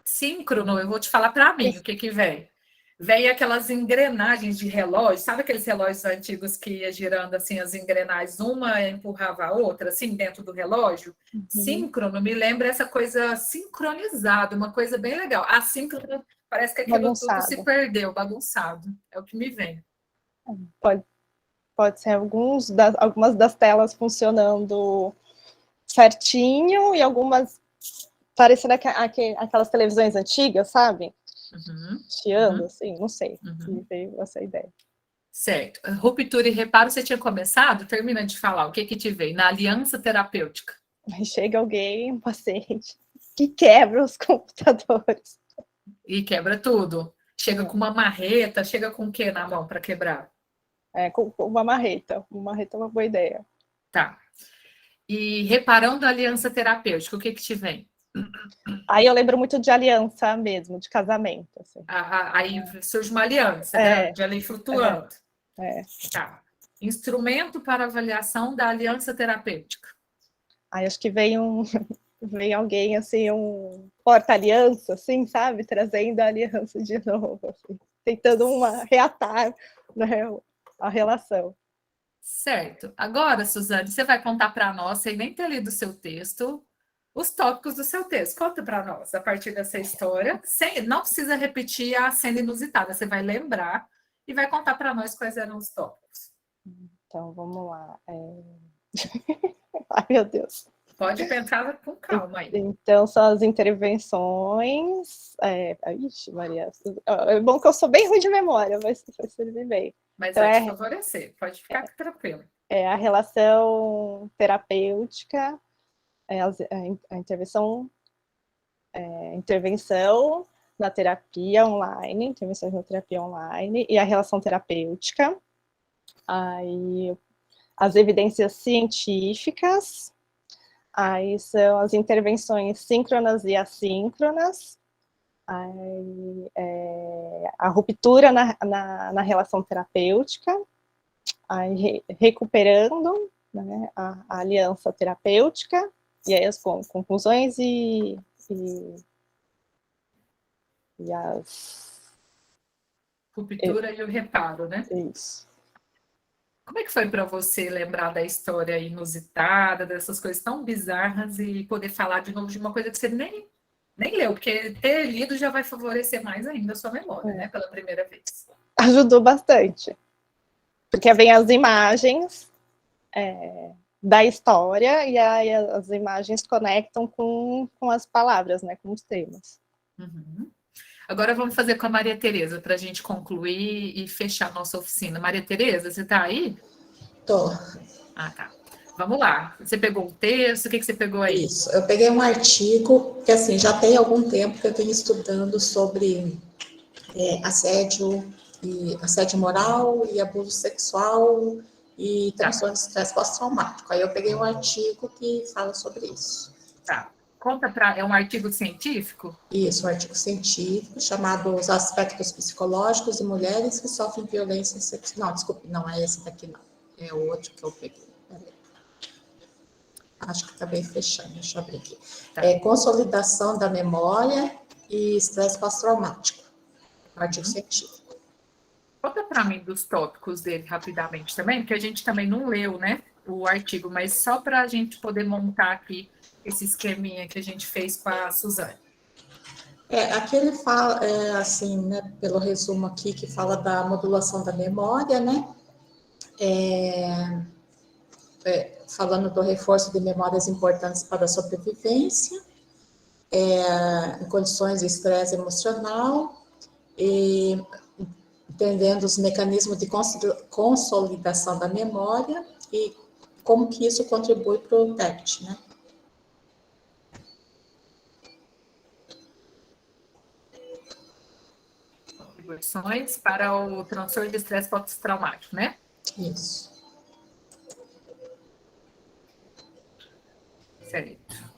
[SPEAKER 2] Síncrono, eu vou te falar para mim o que vem. Vem aquelas engrenagens de relógio, sabe aqueles relógios antigos que ia girando assim as engrenagens, uma empurrava a outra, assim, dentro do relógio?
[SPEAKER 5] Uhum.
[SPEAKER 2] Síncrono me lembra essa coisa sincronizada, uma coisa bem legal. Assíncrono parece que aquilo
[SPEAKER 5] Bagunçado.
[SPEAKER 2] tudo se perdeu, bagunçado. É o que me vem.
[SPEAKER 5] Pode ser algumas das telas funcionando certinho e algumas parecendo aquelas televisões antigas, sabe? Chiando, assim, não sei. Me veio essa ideia.
[SPEAKER 2] Certo. Ruptura e reparo, você tinha começado? Termina de falar. O que te veio? Na aliança terapêutica.
[SPEAKER 5] Aí chega alguém, um paciente, que quebra os computadores.
[SPEAKER 2] E quebra tudo. Chega com uma marreta, chega com o que na mão para quebrar?
[SPEAKER 5] Com uma marreta. Uma marreta é uma boa ideia.
[SPEAKER 2] Tá. E reparando a aliança terapêutica, o que te vem?
[SPEAKER 5] Aí eu lembro muito de aliança mesmo, de casamento. Assim.
[SPEAKER 2] Aí surge uma aliança, né? De ali flutuando. Tá. Instrumento para avaliação da aliança terapêutica.
[SPEAKER 5] Aí acho que vem alguém, assim, um porta-aliança, assim, sabe? Trazendo a aliança de novo, assim, tentando reatar, né, a relação.
[SPEAKER 2] Certo. Agora, Suzane, você vai contar para nós, sem nem ter lido o seu texto, os tópicos do seu texto. Conta para nós, a partir dessa história. Não precisa repetir a cena inusitada, você vai lembrar e vai contar para nós quais eram os tópicos.
[SPEAKER 5] Então, vamos lá. Ai, meu Deus.
[SPEAKER 2] Pode pensar com calma aí.
[SPEAKER 5] Então, são as intervenções... Ixi, Maria. É bom que eu sou bem ruim de memória, mas vai servir bem.
[SPEAKER 2] Mas
[SPEAKER 5] então,
[SPEAKER 2] vai te favorecer, pode ficar tranquilo.
[SPEAKER 5] A relação terapêutica, a intervenção na terapia online, intervenções na terapia online e a relação terapêutica. Aí, as evidências científicas, aí são as intervenções síncronas e assíncronas, aí, a ruptura na relação terapêutica, aí recuperando, né, a aliança terapêutica, e aí as conclusões e as...
[SPEAKER 2] Ruptura e o reparo, né?
[SPEAKER 5] Isso.
[SPEAKER 2] Como é que foi para você lembrar da história inusitada, dessas coisas tão bizarras e poder falar de novo de uma coisa que você nem leu, porque ter lido já vai favorecer mais ainda a sua memória, né? Pela primeira vez.
[SPEAKER 5] Ajudou bastante. Porque vem as imagens da história e aí as imagens conectam com as palavras, né? Com os temas.
[SPEAKER 2] Uhum. Agora vamos fazer com a Maria Tereza para a gente concluir e fechar a nossa oficina. Maria Tereza, você está aí?
[SPEAKER 6] Tô.
[SPEAKER 2] Ah, tá. Vamos lá. Você pegou um texto? O que você pegou aí?
[SPEAKER 6] Isso. Eu peguei um artigo que, assim, já tem algum tempo que eu venho estudando sobre assédio moral e abuso sexual e transtorno de estresse pós-traumático. Aí eu peguei um artigo que fala sobre isso.
[SPEAKER 2] Tá. É um artigo científico?
[SPEAKER 6] Isso, um artigo científico chamado Os Aspectos Psicológicos de Mulheres que Sofrem Violência Sexual. Não, desculpe, não é esse daqui não. É o outro que eu peguei. Acho que acabei fechando, deixa eu abrir aqui. Tá. Consolidação da memória e estresse pós-traumático. Um artigo científico.
[SPEAKER 2] Conta para mim dos tópicos dele rapidamente também, porque a gente também não leu, né, o artigo, mas só para a gente poder montar aqui esse esqueminha que a gente fez com a Suzane.
[SPEAKER 6] Aqui ele fala, assim, né, pelo resumo aqui, que fala da modulação da memória, né? Falando do reforço de memórias importantes para a sobrevivência, em condições de estresse emocional, e entendendo os mecanismos de consolidação da memória e como que isso contribui para o TEPT, né?
[SPEAKER 2] Contribuições para o transtorno de estresse pós-traumático, né?
[SPEAKER 6] Isso.
[SPEAKER 2] Certo.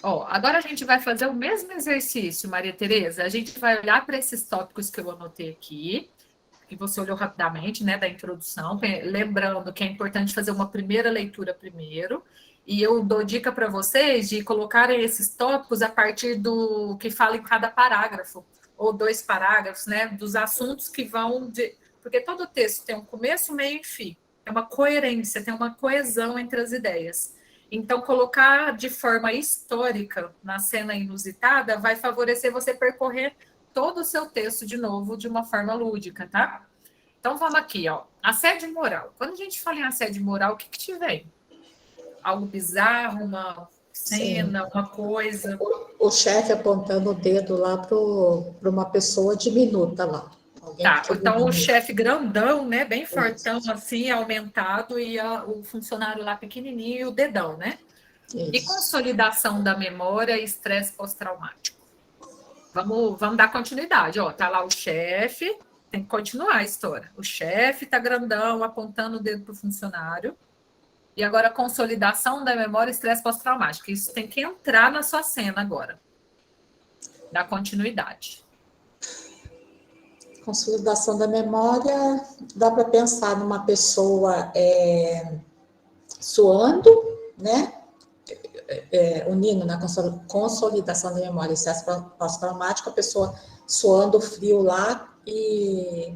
[SPEAKER 2] Ó, agora a gente vai fazer o mesmo exercício, Maria Tereza. A gente vai olhar para esses tópicos que eu anotei aqui, que você olhou rapidamente, né, da introdução, lembrando que é importante fazer uma primeira leitura primeiro, e eu dou dica para vocês de colocarem esses tópicos a partir do que fala em cada parágrafo, ou 2 parágrafos, né, dos assuntos que vão de... Porque todo texto tem um começo, meio e fim. É uma coerência, tem uma coesão entre as ideias. Então, colocar de forma histórica na cena inusitada vai favorecer você percorrer todo o seu texto de novo de uma forma lúdica, tá? Então, vamos aqui, ó. Assédio moral. Quando a gente fala em assédio moral, o que te vem? Algo bizarro, uma cena,
[SPEAKER 6] Sim.
[SPEAKER 2] uma coisa...
[SPEAKER 6] O chefe apontando o dedo lá para uma pessoa diminuta lá.
[SPEAKER 2] Tá, então o chefe grandão, né, bem fortão assim, aumentado, e o funcionário lá pequenininho e o dedão, né?
[SPEAKER 6] Isso.
[SPEAKER 2] E consolidação da memória e estresse pós-traumático. Vamos dar continuidade, ó, tá lá o chefe, tem que continuar a história. O chefe tá grandão, apontando o dedo pro funcionário. E agora consolidação da memória e estresse pós-traumático. Isso tem que entrar na sua cena agora. Dá continuidade.
[SPEAKER 6] Consolidação da memória, dá para pensar numa pessoa suando, né? Unindo na consolidação da memória e estresse pós-traumático, a pessoa suando frio lá e,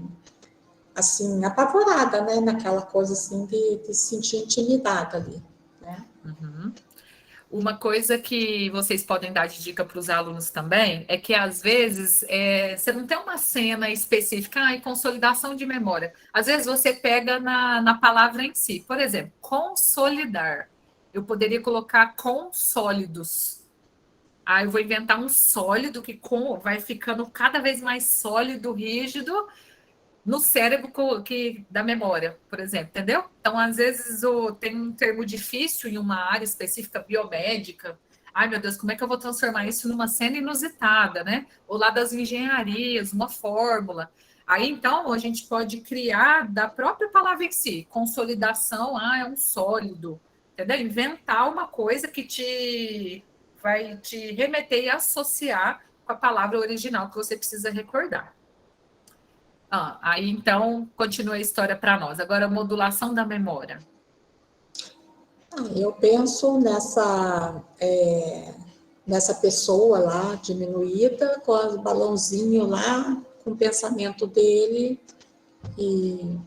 [SPEAKER 6] assim, apavorada, né? Naquela coisa, assim, de se sentir intimidada ali, né?
[SPEAKER 2] Uhum. Uma coisa que vocês podem dar de dica para os alunos também é que, às vezes, você não tem uma cena específica, consolidação de memória. Às vezes, você pega na palavra em si. Por exemplo, consolidar. Eu poderia colocar consólidos. Eu vou inventar um sólido que vai ficando cada vez mais sólido, rígido, no cérebro da memória, por exemplo, entendeu? Então, às vezes, tem um termo difícil em uma área específica biomédica. Ai, meu Deus, como é que eu vou transformar isso numa cena inusitada, né? Ou lá das engenharias, uma fórmula. Aí, então, a gente pode criar da própria palavra em si. Consolidação, é um sólido, entendeu? Inventar uma coisa que vai te remeter e associar com a palavra original que você precisa recordar. Aí, então, continua a história para nós. Agora, a modulação da memória.
[SPEAKER 6] Eu penso nessa pessoa lá, diminuída, com os balãozinhos lá, com o pensamento dele, e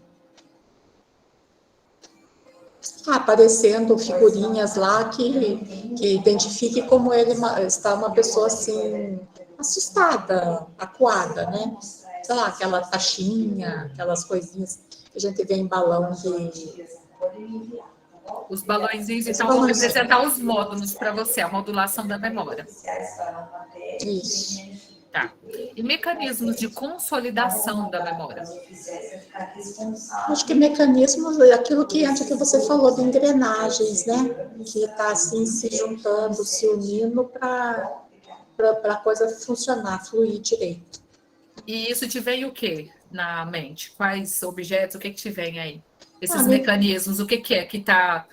[SPEAKER 6] aparecendo figurinhas lá que identifique como ele está uma pessoa, assim, assustada, acuada, né? Sei lá, aquela taxinha, aquelas coisinhas que a gente vê em balão de...
[SPEAKER 2] Os balõezinhos, então, vão representar os módulos para você, a modulação da memória.
[SPEAKER 6] Isso.
[SPEAKER 2] Tá. E mecanismos de consolidação da memória?
[SPEAKER 6] Acho que mecanismos é aquilo que antes que você falou de engrenagens, né? Que está assim se juntando, se unindo para a coisa funcionar, fluir direito.
[SPEAKER 2] E isso te vem o quê na mente? Quais objetos, o que te vem aí? Esses mecanismos, o que é que está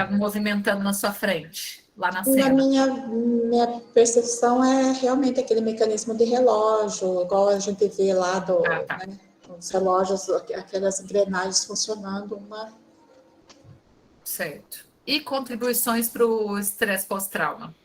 [SPEAKER 2] movimentando na sua frente, lá na cena?
[SPEAKER 6] Minha percepção é realmente aquele mecanismo de relógio, igual a gente vê lá né, os relógios, aquelas engrenagens funcionando uma...
[SPEAKER 2] Certo. E contribuições para o estresse pós-trauma?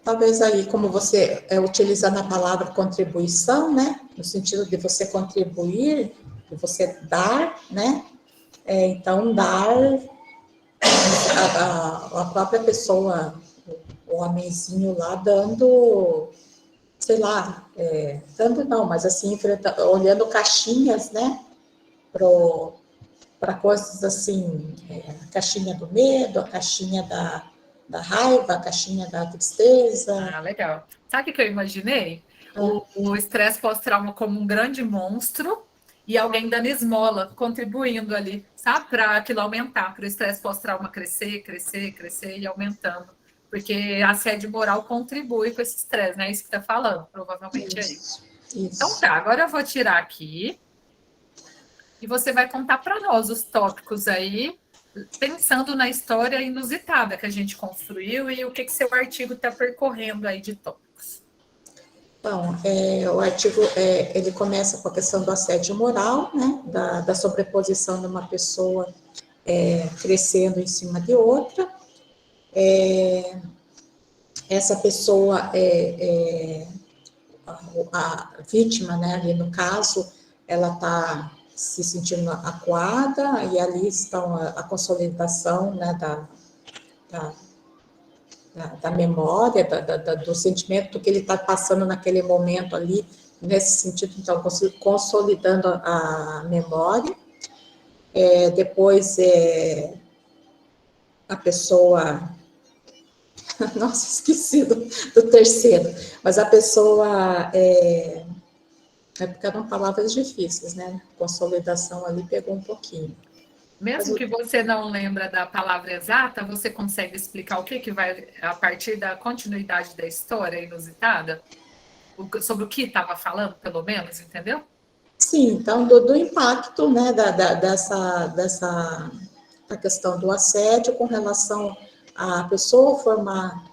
[SPEAKER 6] talvez aí, como você utilizando a palavra contribuição, né, no sentido de você contribuir, de você dar, né, então dar a própria pessoa, o homenzinho lá dando, sei lá, dando não, mas assim, olhando caixinhas, né, para coisas assim, a caixinha do medo, a caixinha da raiva, a caixinha da tristeza.
[SPEAKER 2] Ah, legal. Sabe o que eu imaginei? O estresse pós-trauma como um grande monstro e alguém dando esmola, contribuindo ali, sabe? Para aquilo aumentar, para o estresse pós-trauma crescer, crescer, crescer e aumentando. Porque a assédio moral contribui com esse estresse, né? Isso que está falando, provavelmente é isso. Então tá, agora eu vou tirar aqui e você vai contar para nós os tópicos aí, pensando na história inusitada que a gente construiu e o que seu artigo está percorrendo aí de tópicos.
[SPEAKER 6] Bom, o artigo ele começa com a questão do assédio moral, né, da sobreposição de uma pessoa crescendo em cima de outra. Essa pessoa, a vítima, né, ali no caso, ela está se sentindo acuada, e ali estão a consolidação, né, da memória, do sentimento que ele está passando naquele momento ali, nesse sentido, então, consolidando a memória. Depois, a pessoa... Nossa, esqueci do terceiro. Mas a pessoa... porque eram palavras difíceis, né? Consolidação ali pegou um pouquinho.
[SPEAKER 2] Mesmo que você não lembra da palavra exata, você consegue explicar o que vai, a partir da continuidade da história inusitada? Sobre o que estava falando, pelo menos, entendeu?
[SPEAKER 6] Sim, então, do impacto, né, dessa a questão do assédio com relação à pessoa formar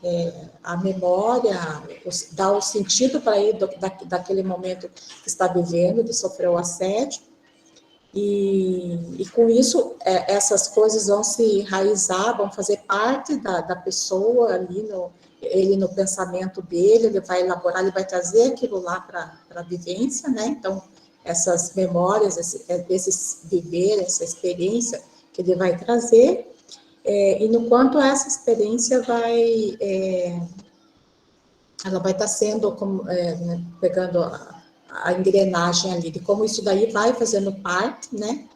[SPEAKER 6] a memória, dar o sentido para ele daquele momento que está vivendo, de sofrer o assédio, e com isso, essas coisas vão se enraizar, vão fazer parte da pessoa ali, ele no pensamento dele, ele vai elaborar, ele vai trazer aquilo lá para a vivência, né? Então, essas memórias, esses viver, essa experiência que ele vai trazer, e no quanto essa experiência ela vai estar sendo, né, pegando a engrenagem ali, de como isso daí vai fazendo parte, né,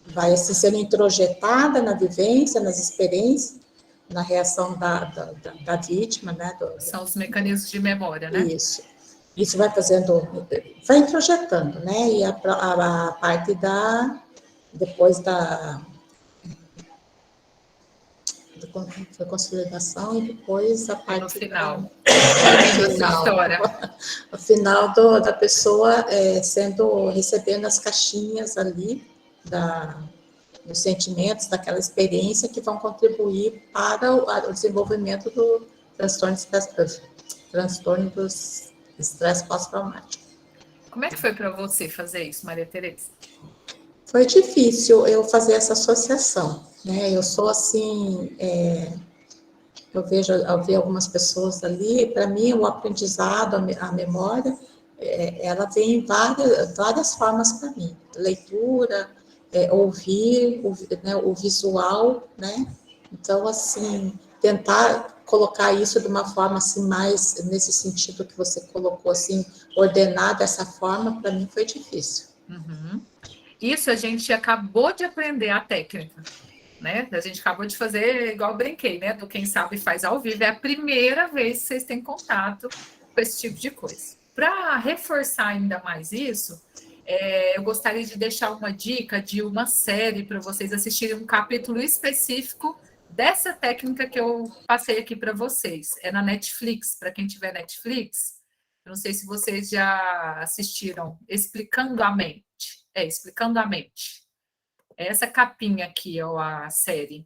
[SPEAKER 6] vai assim, sendo introjetada na vivência, nas experiências, na reação da vítima, né.
[SPEAKER 2] São os mecanismos de memória, né?
[SPEAKER 6] Isso vai fazendo, vai introjetando, né, e a parte depois da consolidação e depois a parte
[SPEAKER 2] no final.
[SPEAKER 6] O final da pessoa recebendo as caixinhs ali dos sentimentos, daquela experiência que vão contribuir para o desenvolvimento do transtorno dos estresse pós-traumático.
[SPEAKER 2] Como é que foi para você fazer isso, Maria Tereza?
[SPEAKER 6] Foi difícil eu fazer essa associação, né? Eu sou assim, eu vi algumas pessoas ali, para mim o aprendizado, a memória, ela vem em várias formas para mim. Leitura, ouvir, né, o visual, né? Então, assim, tentar colocar isso de uma forma assim, mais nesse sentido que você colocou, assim, ordenar dessa forma, para mim foi difícil.
[SPEAKER 2] Uhum. Isso a gente acabou de aprender a técnica, né? A gente acabou de fazer, igual eu brinquei, né? Do Quem Sabe Faz ao Vivo. É a primeira vez que vocês têm contato com esse tipo de coisa. Para reforçar ainda mais isso, eu gostaria de deixar uma dica de uma série para vocês assistirem um capítulo específico dessa técnica que eu passei aqui para vocês. É na Netflix, para quem tiver Netflix. Eu não sei se vocês já assistiram Explicando a Mente. Explicando a Mente. Essa capinha aqui, ó, a série.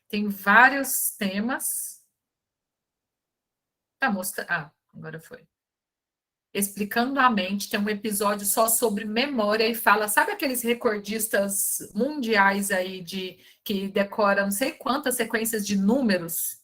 [SPEAKER 2] Tem vários temas. Tá mostrando. Ah, agora foi. Explicando a Mente, tem um episódio só sobre memória e fala, sabe aqueles recordistas mundiais aí que decoram não sei quantas sequências de números?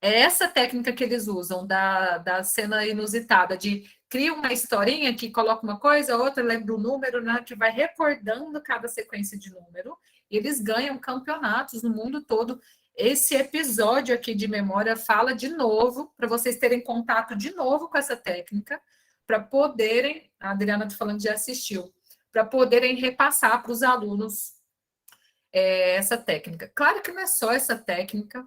[SPEAKER 2] É essa técnica que eles usam, da cena inusitada, de cria uma historinha que coloca uma coisa, outra lembra o número, né, que vai recordando cada sequência de número, e eles ganham campeonatos no mundo todo. Esse episódio aqui de memória fala de novo, para vocês terem contato de novo com essa técnica, para poderem, a Adriana está falando que já assistiu, para poderem repassar para os alunos essa técnica. Claro que não é só essa técnica,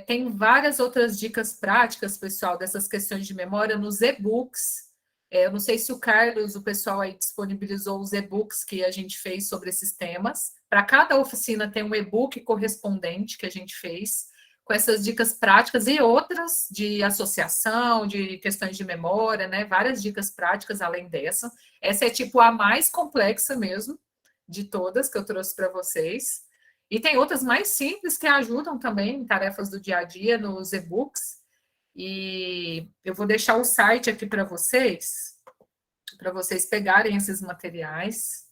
[SPEAKER 2] tem várias outras dicas práticas, pessoal, dessas questões de memória nos e-books. Eu não sei se o Carlos, o pessoal aí disponibilizou os e-books que a gente fez sobre esses temas. Para cada oficina tem um e-book correspondente que a gente fez, com essas dicas práticas e outras de associação, de questões de memória, né? Várias dicas práticas além dessa. Essa é tipo a mais complexa mesmo de todas que eu trouxe para vocês. E tem outras mais simples que ajudam também em tarefas do dia a dia, nos e-books. E eu vou deixar o site aqui para vocês pegarem esses materiais.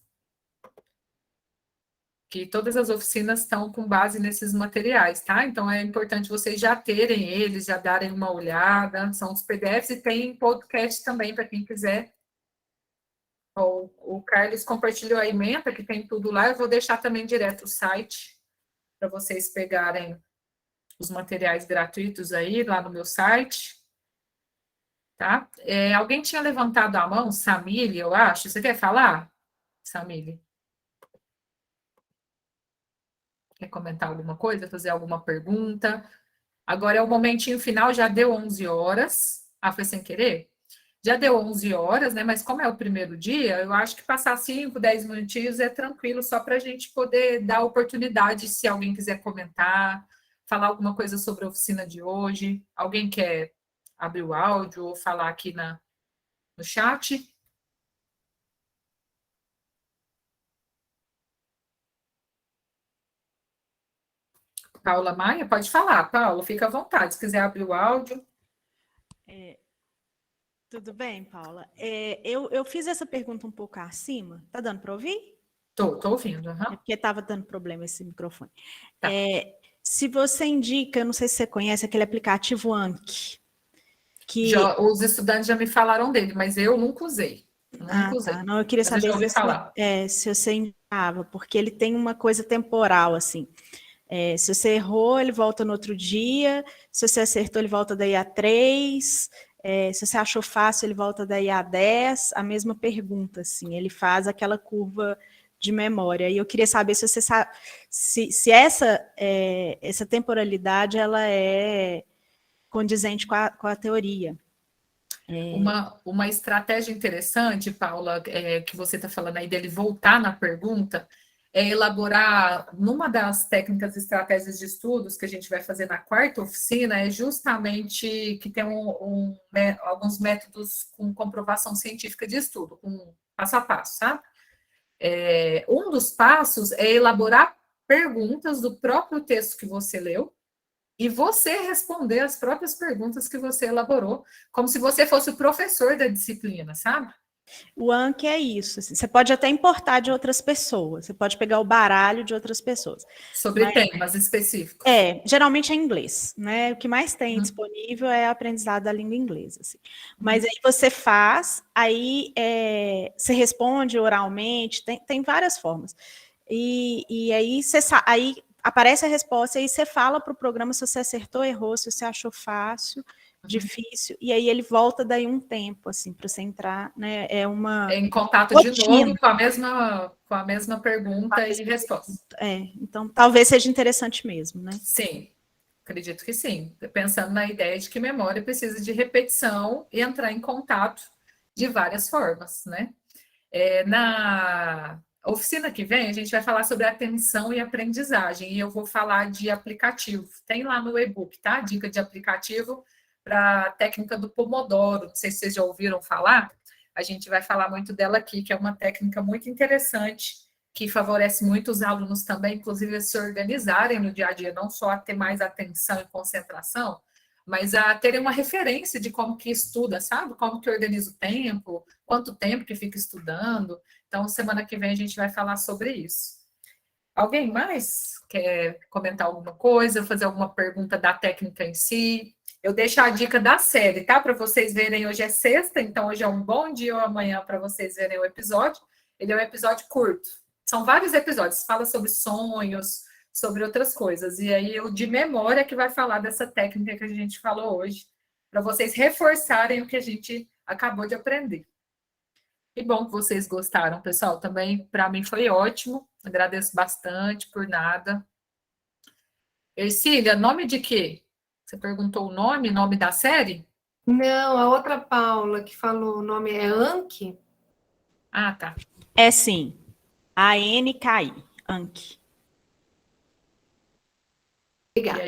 [SPEAKER 2] Que todas as oficinas estão com base nesses materiais, tá? Então, é importante vocês já terem eles, já darem uma olhada. São os PDFs e tem podcast também, para quem quiser. O Carlos compartilhou a ementa, que tem tudo lá. Eu vou deixar também direto o site, para vocês pegarem os materiais gratuitos aí, lá no meu site. Tá? Alguém tinha levantado a mão, Samile, eu acho. Você quer falar, Samile? Quer comentar alguma coisa, fazer alguma pergunta? Agora é o momentinho final, já deu 11 horas. Ah, foi sem querer? Já deu 11 horas, né? Mas como é o primeiro dia, eu acho que passar 5, 10 minutinhos é tranquilo, só para a gente poder dar oportunidade, se alguém quiser comentar, falar alguma coisa sobre a oficina de hoje. Alguém quer abrir o áudio ou falar aqui no chat? Paula Maia, pode falar. Paulo, fica à vontade, se quiser abrir o áudio.
[SPEAKER 8] Tudo bem, Paula? Eu fiz essa pergunta um pouco acima. Tá dando para ouvir?
[SPEAKER 2] Tô ouvindo. Uhum.
[SPEAKER 8] É porque estava dando problema esse microfone.
[SPEAKER 2] Tá.
[SPEAKER 8] Se você indica, eu não sei se você conhece aquele aplicativo Anki.
[SPEAKER 2] Os estudantes já me falaram dele, mas eu nunca usei.
[SPEAKER 8] Tá. Não, eu queria saber se você indicava, porque ele tem uma coisa temporal, assim. Se você errou, ele volta no outro dia. Se você acertou, ele volta daí a 3. Se você achou fácil, ele volta daí a 10. A mesma pergunta, assim. Ele faz aquela curva de memória. E eu queria saber se você sabe se essa temporalidade ela é condizente com a teoria.
[SPEAKER 2] Uma estratégia interessante, Paula, que você está falando aí dele voltar na pergunta, é elaborar, numa das técnicas e estratégias de estudos que a gente vai fazer na quarta oficina, é justamente que tem alguns métodos com comprovação científica de estudo, com passo a passo, sabe? Um dos passos é elaborar perguntas do próprio texto que você leu e você responder as próprias perguntas que você elaborou, como se você fosse o professor da disciplina, sabe?
[SPEAKER 8] O Anki é isso. Assim, você pode até importar de outras pessoas. Você pode pegar o baralho de outras pessoas.
[SPEAKER 2] Sobre temas específicos.
[SPEAKER 8] Geralmente é em inglês, né? O que mais tem disponível é aprendizado da língua inglesa. Assim. Mas aí você faz, aí você responde oralmente, tem várias formas. E aí aí aparece a resposta, e aí você fala para o programa se você acertou, errou, se você achou fácil, difícil, e aí ele volta daí um tempo, assim, para você entrar, né?
[SPEAKER 2] Em contato
[SPEAKER 8] rotina.
[SPEAKER 2] De novo com a mesma pergunta e resposta.
[SPEAKER 8] Então talvez seja interessante mesmo, né?
[SPEAKER 2] Sim, acredito que sim. Pensando na ideia de que memória precisa de repetição e entrar em contato de várias formas, né? Na oficina que vem, a gente vai falar sobre atenção e aprendizagem, e eu vou falar de aplicativo. Tem lá no e-book, tá? Dica de aplicativo para a técnica do Pomodoro. Não sei se vocês já ouviram falar. A gente vai falar muito dela aqui, que é uma técnica muito interessante, que favorece muito os alunos também, inclusive, a se organizarem no dia a dia, não só a ter mais atenção e concentração, mas a terem uma referência de como que estuda, sabe? Como que organiza o tempo, quanto tempo que fica estudando. Então, semana que vem a gente vai falar sobre isso. Alguém mais quer comentar alguma coisa, fazer alguma pergunta da técnica em si? Eu deixo a dica da série, tá? Para vocês verem, hoje é sexta, então hoje é um bom dia ou amanhã para vocês verem o episódio. Ele é um episódio curto. São vários episódios, fala sobre sonhos, sobre outras coisas. E aí eu, de memória, que vai falar dessa técnica que a gente falou hoje, para vocês reforçarem o que a gente acabou de aprender. Que bom que vocês gostaram, pessoal. Também, para mim, foi ótimo. Agradeço bastante por nada. Ercília, nome de quê? Você perguntou o nome da série?
[SPEAKER 9] Não, a outra Paula que falou o nome é Anki.
[SPEAKER 2] Ah, tá.
[SPEAKER 8] É sim. ANKI. Anki.
[SPEAKER 9] Obrigada.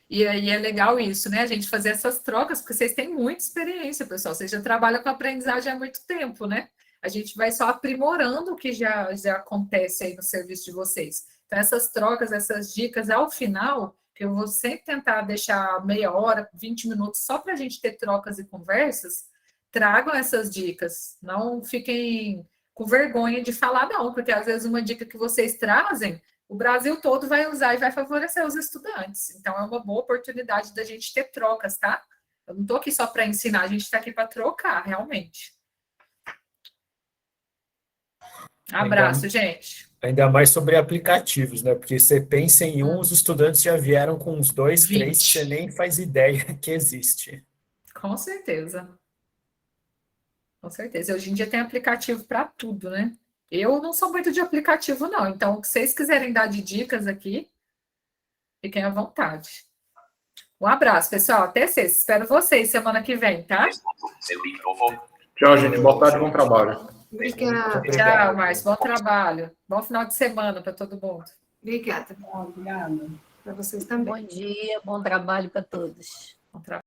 [SPEAKER 2] E aí é legal isso, né? A gente fazer essas trocas, porque vocês têm muita experiência, pessoal. Vocês já trabalham com aprendizagem há muito tempo, né? A gente vai só aprimorando o que já acontece aí no serviço de vocês. Então, essas trocas, essas dicas, ao final, que eu vou sempre tentar deixar meia hora, 20 minutos, só para a gente ter trocas e conversas, tragam essas dicas. Não fiquem com vergonha de falar, não, porque às vezes uma dica que vocês trazem, o Brasil todo vai usar e vai favorecer os estudantes. Então, é uma boa oportunidade da gente ter trocas, tá? Eu não estou aqui só para ensinar, a gente está aqui para trocar, realmente. Abraço, gente.
[SPEAKER 1] Ainda mais sobre aplicativos, né? Porque você pensa em os estudantes já vieram com uns 2, 3, que você nem faz ideia que existe.
[SPEAKER 2] Com certeza. Com certeza. Hoje em dia tem aplicativo para tudo, né? Eu não sou muito de aplicativo, não. Então, o que vocês quiserem dar de dicas aqui, fiquem à vontade. Um abraço, pessoal. Até sexta. Espero vocês semana que vem, tá?
[SPEAKER 10] Tchau, gente. Boa tarde, bom trabalho.
[SPEAKER 9] Obrigada.
[SPEAKER 2] Tchau, Márcio. Bom trabalho. Bom final de semana para todo mundo.
[SPEAKER 9] Obrigada.
[SPEAKER 5] Obrigada.
[SPEAKER 9] Para vocês também.
[SPEAKER 11] Bom dia, bom trabalho para todos.
[SPEAKER 2] Bom trabalho.